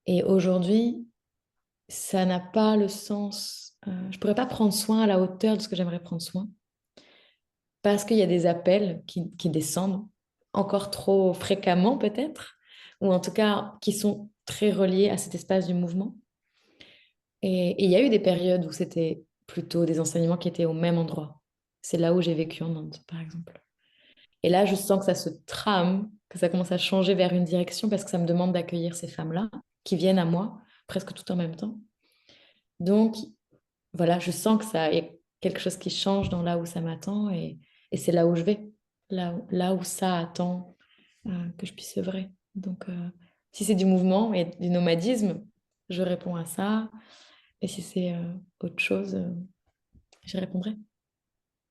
Et aujourd'hui, ça n'a pas le sens. Je pourrais pas prendre soin à la hauteur de ce que j'aimerais prendre soin parce qu'il y a des appels qui descendent encore trop fréquemment peut-être, ou en tout cas qui sont très reliés à cet espace du mouvement. Et il y a eu des périodes où c'était plutôt des enseignements qui étaient au même endroit. C'est là où j'ai vécu en Inde, par exemple. Et là, je sens que ça se trame, que ça commence à changer vers une direction parce que ça me demande d'accueillir ces femmes-là qui viennent à moi presque tout en même temps. Donc, voilà, je sens que ça est quelque chose qui change dans là où ça m'attend et c'est là où je vais, là où ça attend que je puisse œuvrer. Donc, si c'est du mouvement et du nomadisme, je réponds à ça. Et si c'est autre chose, j'y répondrai.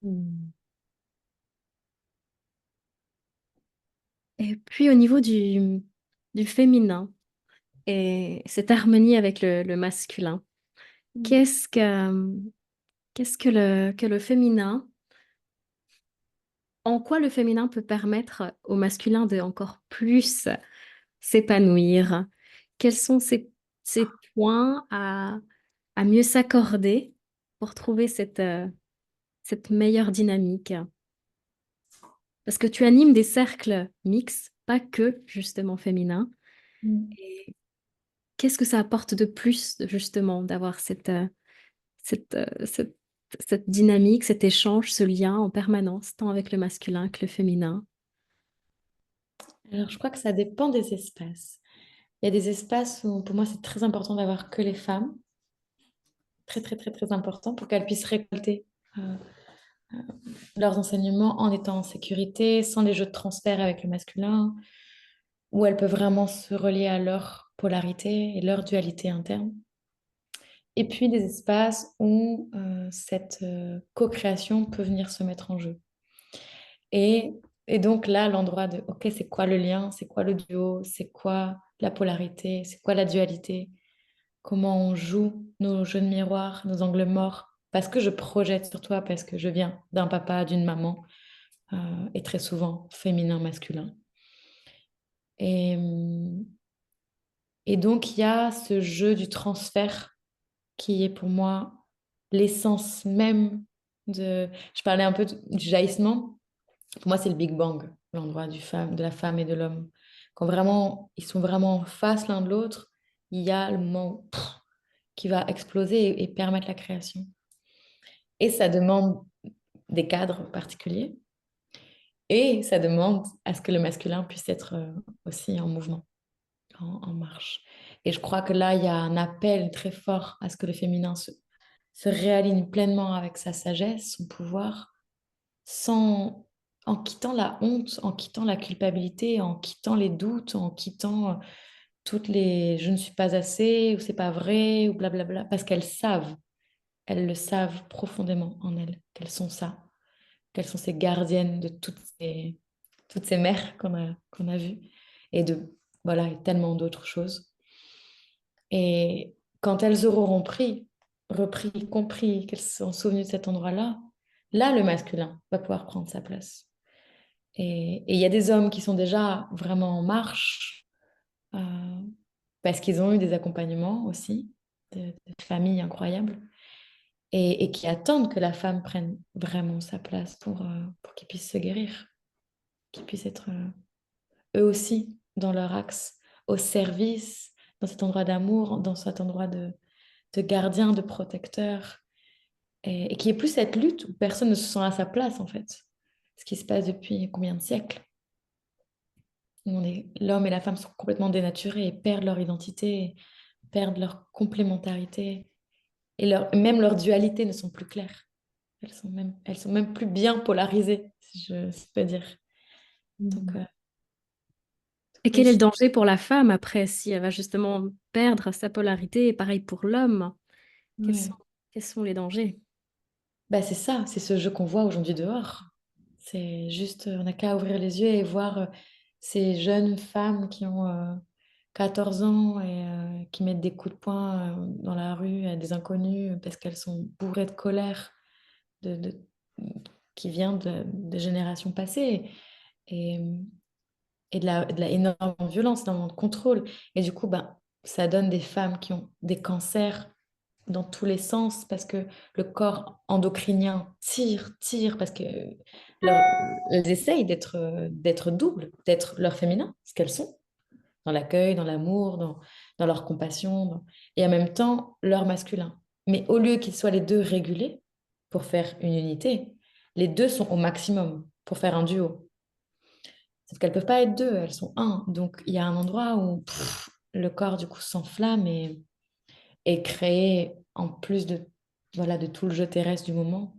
Mmh. Et puis au niveau du féminin et cette harmonie avec le masculin, Mm. qu'est-ce que, qu'est-ce que le féminin en quoi le féminin peut permettre au masculin de encore plus s'épanouir? Quels sont ces points à mieux s'accorder pour trouver cette meilleure dynamique? Parce que tu animes des cercles mixtes, pas que justement féminins. Mm. Et qu'est-ce que ça apporte de plus, justement, d'avoir cette cette dynamique, cet échange, ce lien en permanence, tant avec le masculin que le féminin? Alors, je crois que ça dépend des espaces. Il y a des espaces où, pour moi, c'est très important d'avoir que les femmes, très, très, très, très important pour qu'elles puissent récolter euh, leurs enseignements en étant en sécurité, sans les jeux de transfert avec le masculin, où elles peuvent vraiment se relier à leur polarité et leur dualité interne. Et puis des espaces où cette co-création peut venir se mettre en jeu. Et, et donc là, l'endroit de, OK, c'est quoi le lien, c'est quoi le duo, c'est quoi la polarité, c'est quoi la dualité, comment on joue nos jeux de miroir, nos angles morts, parce que je projette sur toi, parce que je viens d'un papa, d'une maman, et très souvent féminin, masculin. Et, et donc, il y a ce jeu du transfert qui est pour moi l'essence même de... Je parlais un peu du jaillissement. Pour moi, c'est le Big Bang, l'endroit de la femme et de l'homme. Quand vraiment, ils sont vraiment en face l'un de l'autre, il y a le moment qui va exploser et permettre la création. Et ça demande des cadres particuliers. Et ça demande à ce que le masculin puisse être aussi en mouvement, en marche. Et je crois que là, il y a un appel très fort à ce que le féminin se réaligne pleinement avec sa sagesse, son pouvoir, sans, en quittant la honte, en quittant la culpabilité, en quittant les doutes, en quittant toutes les je ne suis pas assez, ou c'est pas vrai, ou blablabla, parce elles le savent profondément en elles, qu'elles sont ça, qu'elles sont ces gardiennes de toutes ces mères qu'on a vues, et de, voilà, et tellement d'autres choses. Et quand elles auront repris, compris qu'elles se sont souvenues de cet endroit-là, là, le masculin va pouvoir prendre sa place. Et il y a des hommes qui sont déjà vraiment en marche euh, parce qu'ils ont eu des accompagnements aussi, de familles incroyables, et qui attendent que la femme prenne vraiment sa place pour qu'ils puissent se guérir, qu'ils puissent être eux aussi dans leur axe, au service, dans cet endroit d'amour, dans cet endroit de gardien, de protecteur, et qu'il n'y ait plus cette lutte où personne ne se sent à sa place, en fait. Ce qui se passe depuis combien de siècles? L'homme et la femme sont complètement dénaturés et perdent leur identité, perdent leur complémentarité, et même leurs dualités ne sont plus claires. Elles sont même plus bien polarisées, si je peux dire. Donc, Mmh. Et quel est le oui, danger pour la femme après, si elle va justement perdre sa polarité et pareil pour l'homme? Quels sont ouais. quels sont les dangers? Bah, c'est ça, c'est ce jeu qu'on voit aujourd'hui dehors. C'est juste, on n'a qu'à ouvrir les yeux et voir ces jeunes femmes qui ont 14 ans et qui mettent des coups de poing dans la rue à des inconnus parce qu'elles sont bourrées de colère de, de- qui vient de générations passées et, de la énorme violence, énormément de contrôle. Et du coup, ben, ça donne des femmes qui ont des cancers dans tous les sens parce que le corps endocrinien tire, parce que elles essayent d'être doubles, d'être leur féminin, ce qu'elles sont, dans l'accueil, dans l'amour, dans leur compassion, et en même temps leur masculin. Mais au lieu qu'ils soient les deux régulés pour faire une unité, les deux sont au maximum pour faire un duo. Sauf qu'elles ne peuvent pas être deux, elles sont un. Donc il y a un endroit où le corps du coup s'enflamme et créer, en plus de, voilà, de tout le jeu terrestre du moment,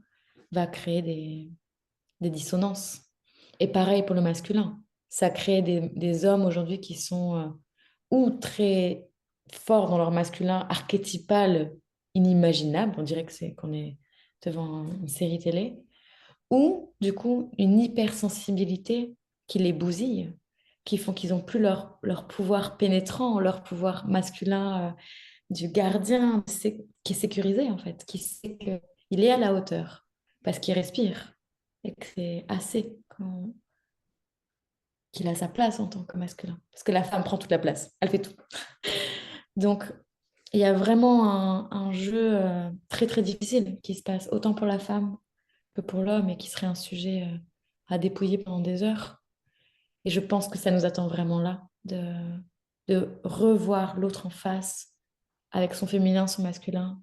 va créer des dissonances. Et pareil pour le masculin. Ça crée des hommes aujourd'hui qui sont ou très forts dans leur masculin archétypal, inimaginable, on dirait que c'est qu'on est devant une série télé, ou du coup une hypersensibilité qui les bousille, qui font qu'ils n'ont plus leur pouvoir pénétrant, leur pouvoir masculin du gardien qui est sécurisé en fait, qui sait qu'il est à la hauteur parce qu'il respire et que c'est assez qu'il a sa place en tant que masculin. Parce que la femme prend toute la place, elle fait tout. Donc, il y a vraiment un jeu très très difficile qui se passe autant pour la femme que pour l'homme et qui serait un sujet à dépouiller pendant des heures. Et je pense que ça nous attend vraiment là, de revoir l'autre en face avec son féminin, son masculin,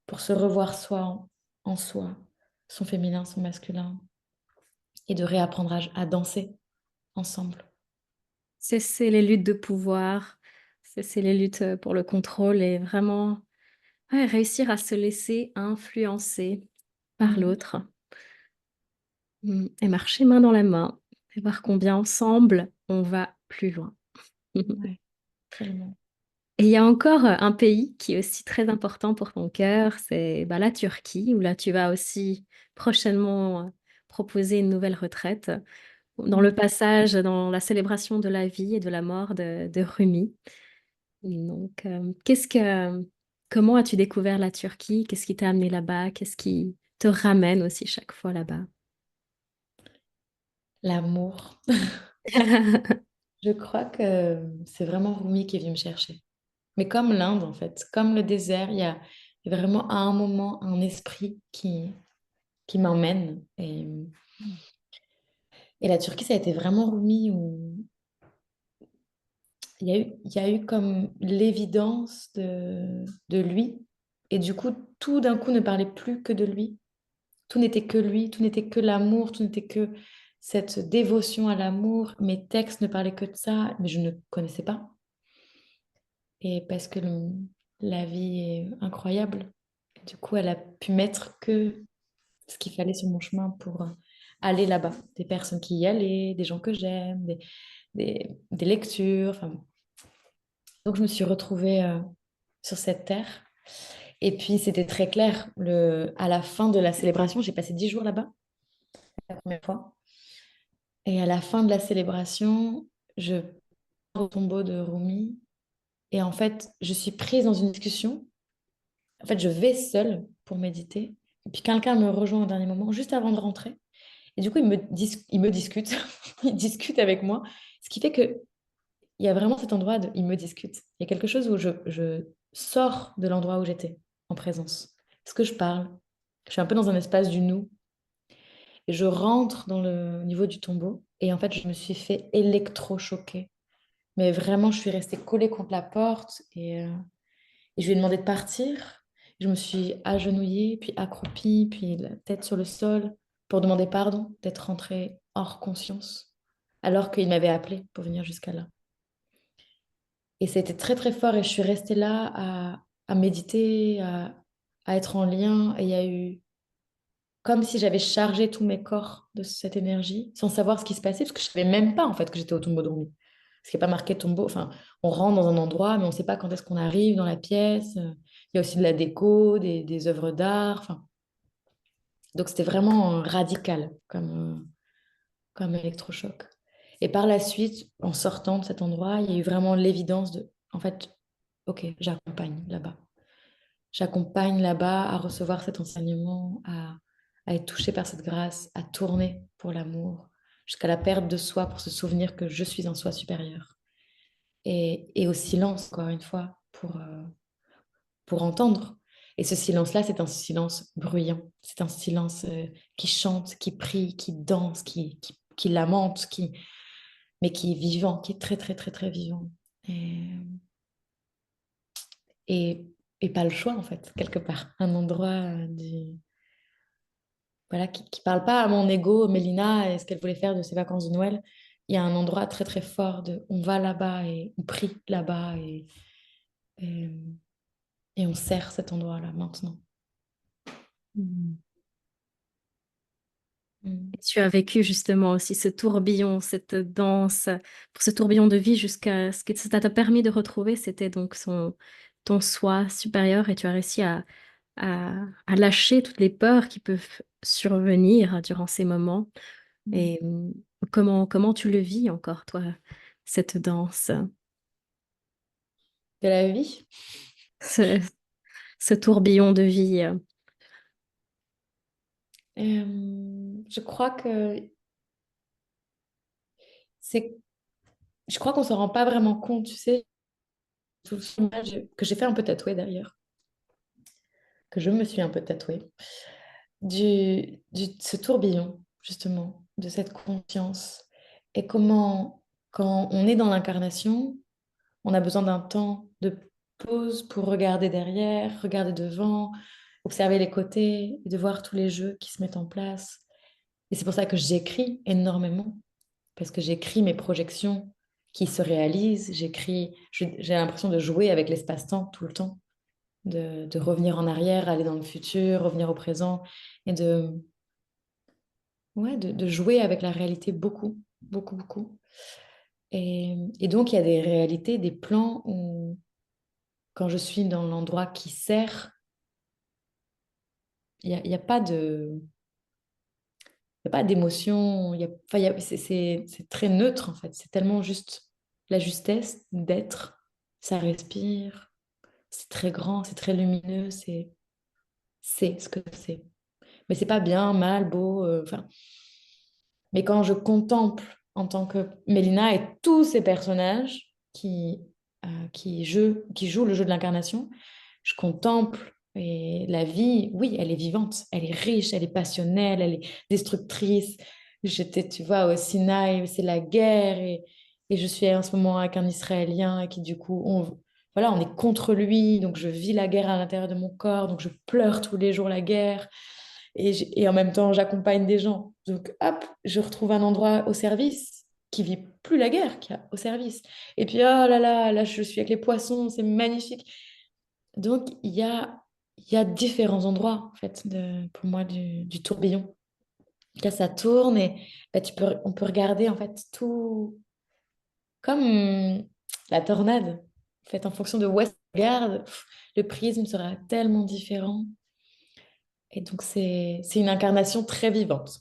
pour se revoir soi en soi, son féminin, son masculin, et de réapprendre à danser ensemble. Cesser les luttes de pouvoir, cesser les luttes, pour le contrôle et vraiment, ouais, réussir à se laisser influencer par Mhm. l'autre. Et marcher main dans la main et voir combien ensemble on va plus loin. Ouais, absolument. Et il y a encore, un pays qui est aussi très important pour ton cœur, c'est, bah, la Turquie où là tu vas aussi prochainement, proposer une nouvelle retraite, dans le Mhm. passage, dans la célébration de la vie et de la mort de Rumi. Donc, comment as-tu découvert la Turquie? Qu'est-ce qui t'a amené là-bas? Qu'est-ce qui te ramène aussi chaque fois là-bas? L'amour. Je crois que c'est vraiment Rumi qui est venu me chercher. Mais comme l'Inde, en fait, comme le désert, il y a vraiment à un moment un esprit qui m'emmène. Et la Turquie, ça a été vraiment Rumi où il y a eu comme l'évidence de lui. Et du coup, tout d'un coup ne parlait plus que de lui. Tout n'était que lui, tout n'était que l'amour, tout n'était que cette dévotion à l'amour. Mes textes ne parlaient que de ça, mais je ne connaissais pas. Et parce que la vie est incroyable. Du coup, elle a pu mettre que ce qu'il fallait sur mon chemin pour aller là-bas. Des personnes qui y allaient, des gens que j'aime, des lectures. Enfin, donc, je me suis retrouvée sur cette terre. Et puis, c'était très clair. À la fin de la célébration, j'ai passé 10 jours là-bas, la première fois. Et à la fin de la célébration, je pars au tombeau de Rumi. Et en fait, je suis prise dans une discussion. En fait, je vais seule pour méditer. Et puis, quelqu'un me rejoint au dernier moment, juste avant de rentrer. Et du coup, il me discute. Il discute avec moi. Ce qui fait que il y a vraiment cet endroit de il me discute. Il y a quelque chose où je sors de l'endroit où j'étais en présence. Est-ce que je parle? Je suis un peu dans un espace du nous. Et je rentre dans le niveau du tombeau. Et en fait, je me suis fait électrochoquer. Mais vraiment, je suis restée collée contre la porte. Et je lui ai demandé de partir. Je me suis agenouillée, puis accroupie, puis la tête sur le sol pour demander pardon d'être rentrée hors conscience, alors qu'il m'avait appelée pour venir jusqu'à là. Et c'était très très fort et je suis restée là à méditer, à être en lien. Et il y a eu comme si j'avais chargé tous mes corps de cette énergie sans savoir ce qui se passait, parce que je ne savais même pas en fait que j'étais au tombeau de Rumi. Parce qu'il n'y a pas marqué tombeau. Enfin, on rentre dans un endroit, mais on ne sait pas quand est-ce qu'on arrive dans la pièce. Il y a aussi de la déco, des œuvres d'art. Enfin, donc c'était vraiment radical comme électrochoc. Et par la suite, en sortant de cet endroit, il y a eu vraiment l'évidence de, en fait, ok, j'accompagne là-bas. J'accompagne là-bas à recevoir cet enseignement, à être touché par cette grâce, à tourner pour l'amour, jusqu'à la perte de soi pour se souvenir que je suis un soi supérieur. Et au silence, encore une fois, pour entendre. Et ce silence-là, c'est un silence bruyant. C'est un silence qui chante, qui prie, qui danse, qui lamente, mais qui est vivant, qui est très, très, très, très vivant. Et, et, et pas le choix, en fait, quelque part. Un endroit voilà, qui parle pas à mon ego, Mélina, et ce qu'elle voulait faire de ses vacances de Noël. Il y a un endroit très, très fort de on va là-bas et on prie là-bas et, et on sert cet endroit-là maintenant. Mmh. Mmh. Et tu as vécu justement aussi ce tourbillon, cette danse, pour ce tourbillon de vie jusqu'à ce que ça t'a permis de retrouver, c'était donc ton soi supérieur et tu as réussi à lâcher toutes les peurs qui peuvent survenir durant ces moments Mmh. et comment tu le vis encore toi, cette danse? De la vie? Ce ce tourbillon de vie, Je crois que c'est je crois qu'on s'en rend pas vraiment compte, tu sais? Tout le sondage que j'ai fait un peu tatouer d'ailleurs, que je me suis un peu tatoué, ce tourbillon, justement, de cette conscience et comment, quand on est dans l'incarnation, on a besoin d'un temps de pause pour regarder derrière, regarder devant, observer les côtés et de voir tous les jeux qui se mettent en place. Et c'est pour ça que j'écris énormément, parce que j'écris mes projections qui se réalisent, j'ai l'impression de jouer avec l'espace-temps tout le temps, de revenir en arrière, aller dans le futur, revenir au présent, et ouais, de jouer avec la réalité beaucoup, beaucoup, beaucoup. Et donc, il y a des réalités, des plans où, quand je suis dans l'endroit qui sert, il y a pas de, il y a pas d'émotion, enfin, c'est très neutre en fait. C'est tellement juste la justesse d'être, ça respire, c'est très grand, c'est très lumineux, c'est ce que c'est. Mais c'est pas bien, mal, beau, enfin. Mais quand je contemple en tant que Mélina et tous ces personnages qui jouent le jeu de l'incarnation, je contemple et la vie, oui, elle est vivante, elle est riche, elle est passionnelle, elle est destructrice. J'étais, tu vois, au Sinaï, c'est la guerre et je suis en ce moment avec un Israélien qui, du coup, voilà, on est contre lui, donc je vis la guerre à l'intérieur de mon corps, donc je pleure tous les jours la guerre. Et en même temps, j'accompagne des gens. Donc, hop, je retrouve un endroit au service qui vit plus la guerre qu'il y a au service. Et puis, oh là, je suis avec les poissons, c'est magnifique. Donc, il y a différents endroits, en fait, pour moi, du tourbillon. Là, ça tourne et bah, on peut regarder, en fait, tout comme la tornade. En fait, en fonction de où est-ce qu'on regarde, le prisme sera tellement différent. Et donc, c'est une incarnation très mmh. vivante,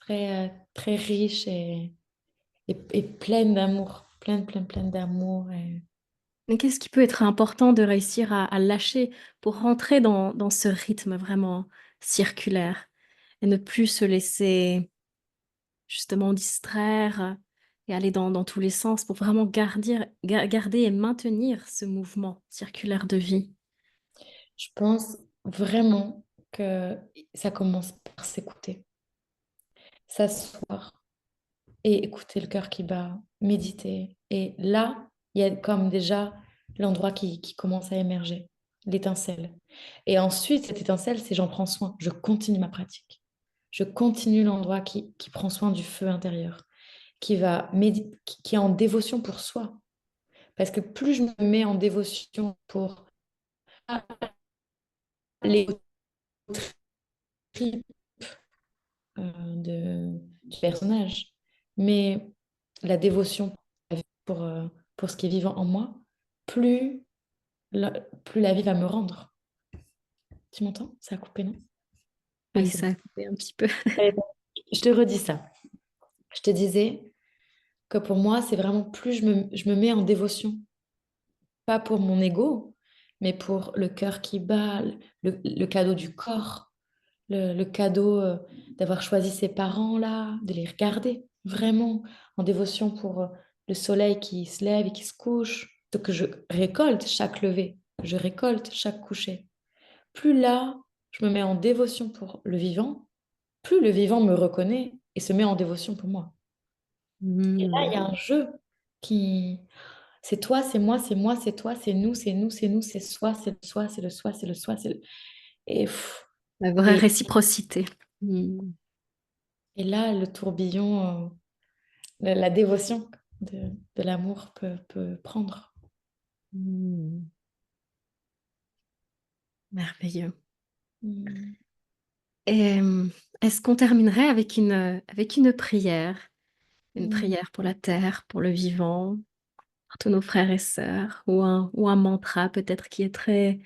très riche et pleine d'amour, pleine d'amour. Mais qu'est-ce qui peut être important de réussir à lâcher pour rentrer dans ce rythme vraiment circulaire et ne plus se laisser justement distraire et aller dans tous les sens pour vraiment garder et maintenir ce mouvement circulaire de vie? Je pense vraiment que ça commence par s'écouter, s'asseoir et écouter le cœur qui bat, méditer. Et là, il y a comme déjà l'endroit qui commence à émerger, l'étincelle. Et ensuite, cette étincelle, c'est j'en prends soin, je continue ma pratique. Je continue l'endroit qui prend soin du feu intérieur, qui est en dévotion pour soi. Parce que plus je me mets en dévotion pour les tripes du personnage, mais la dévotion pour, euh, pour ce qui est vivant en moi, plus la, plus la vie va me rendre. Tu m'entends? Ça a coupé, non? Ah oui, Oui, c'est bon. ça a coupé un petit peu. Allez, je te redis ça. Je te disais que pour moi, c'est vraiment plus je me mets en dévotion, pas pour mon ego, mais pour le cœur qui bat, le cadeau du corps, le cadeau d'avoir choisi ses parents là, de les regarder vraiment en dévotion pour le soleil qui se lève et qui se couche, donc que je récolte chaque lever, je récolte chaque coucher. Plus là, je me mets en dévotion pour le vivant, plus le vivant me reconnaît et se met en dévotion pour moi. Et là, il y Mmh. a un jeu qui... C'est toi, c'est moi, c'est moi, c'est toi, c'est nous, c'est nous, c'est nous, c'est soi, c'est le soi, c'est le soi, c'est le soi, c'est le... Et, pff, La vraie et, réciprocité. Mmh. et là, le tourbillon, la dévotion de l'amour peut prendre. Mmh. Merveilleux. Mm. Et est-ce qu'on terminerait avec une prière? Une Mmh. prière pour la terre, pour le vivant, pour tous nos frères et sœurs, ou un mantra peut-être qui est très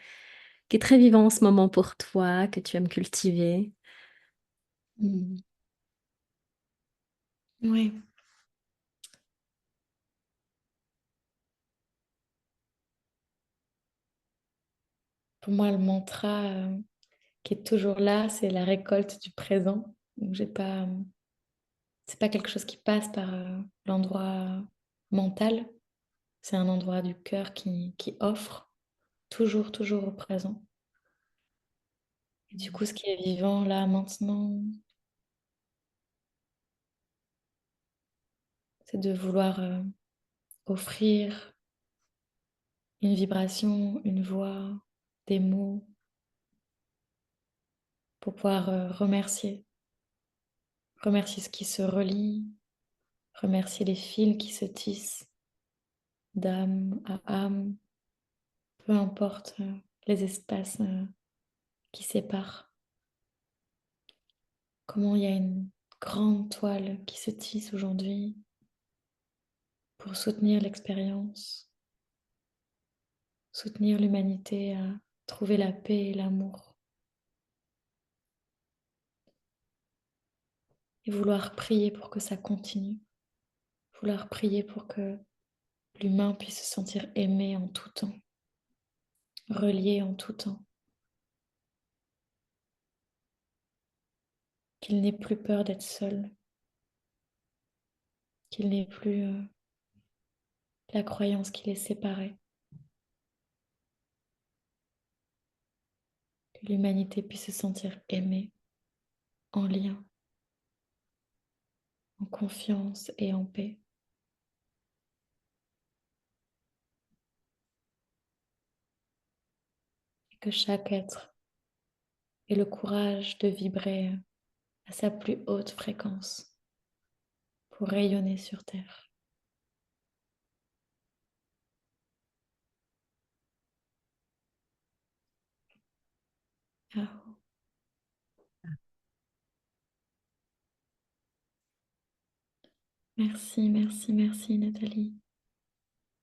vivant en ce moment pour toi, que tu aimes cultiver? Mmh. Ouais. Pour moi, le mantra, qui est toujours là, c'est la récolte du présent. Donc j'ai pas, c'est pas quelque chose qui passe par, l'endroit mental. C'est un endroit du cœur qui offre toujours, toujours au présent. Et du coup, ce qui est vivant là, maintenant, c'est de vouloir, offrir une vibration, une voix, des mots pour pouvoir, remercier. Remercier ce qui se relie, remercier les fils qui se tissent d'âme à âme, peu importe, les espaces, qui séparent. Comment il y a une grande toile qui se tisse aujourd'hui pour soutenir l'expérience, soutenir l'humanité à trouver la paix et l'amour, et vouloir prier pour que ça continue, vouloir prier pour que l'humain puisse se sentir aimé en tout temps, relié en tout temps, qu'il n'ait plus peur d'être seul, qu'il n'ait plus, la croyance qu'il est séparé, que l'humanité puisse se sentir aimée, en lien, en confiance et en paix, et que chaque être ait le courage de vibrer à sa plus haute fréquence pour rayonner sur Terre. Ah, merci, merci, merci Nathalie.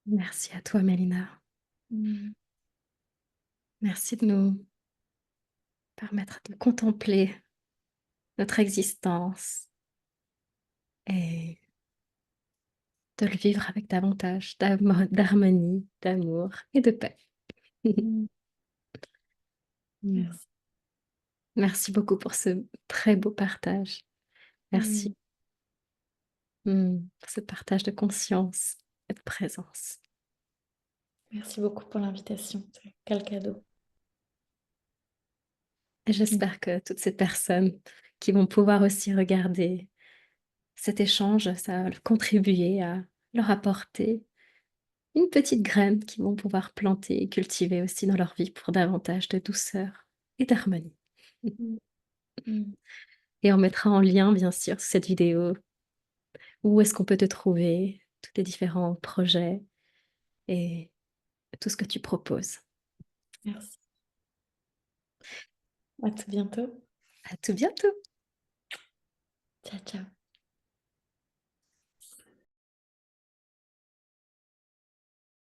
Merci à toi, Mélina. Mmh, Merci de nous permettre de contempler notre existence et de le vivre avec davantage d'harmonie, d'amour et de paix. mmh, Mmh. merci. Merci beaucoup pour ce très beau partage. Merci, Mmh, pour ce partage de conscience et de présence. merci beaucoup pour l'invitation. Quel cadeau. Et Mmh, j'espère que toutes ces personnes qui vont pouvoir aussi regarder cet échange, ça va contribuer à leur apporter une petite graine qu'ils vont pouvoir planter et cultiver aussi dans leur vie pour davantage de douceur et d'harmonie. mmh, mmh. Et on mettra en lien, bien sûr, cette vidéo, où est-ce qu'on peut te trouver, tous tes différents projets et tout ce que tu proposes. Merci. À tout bientôt. À tout bientôt! Ciao, ciao.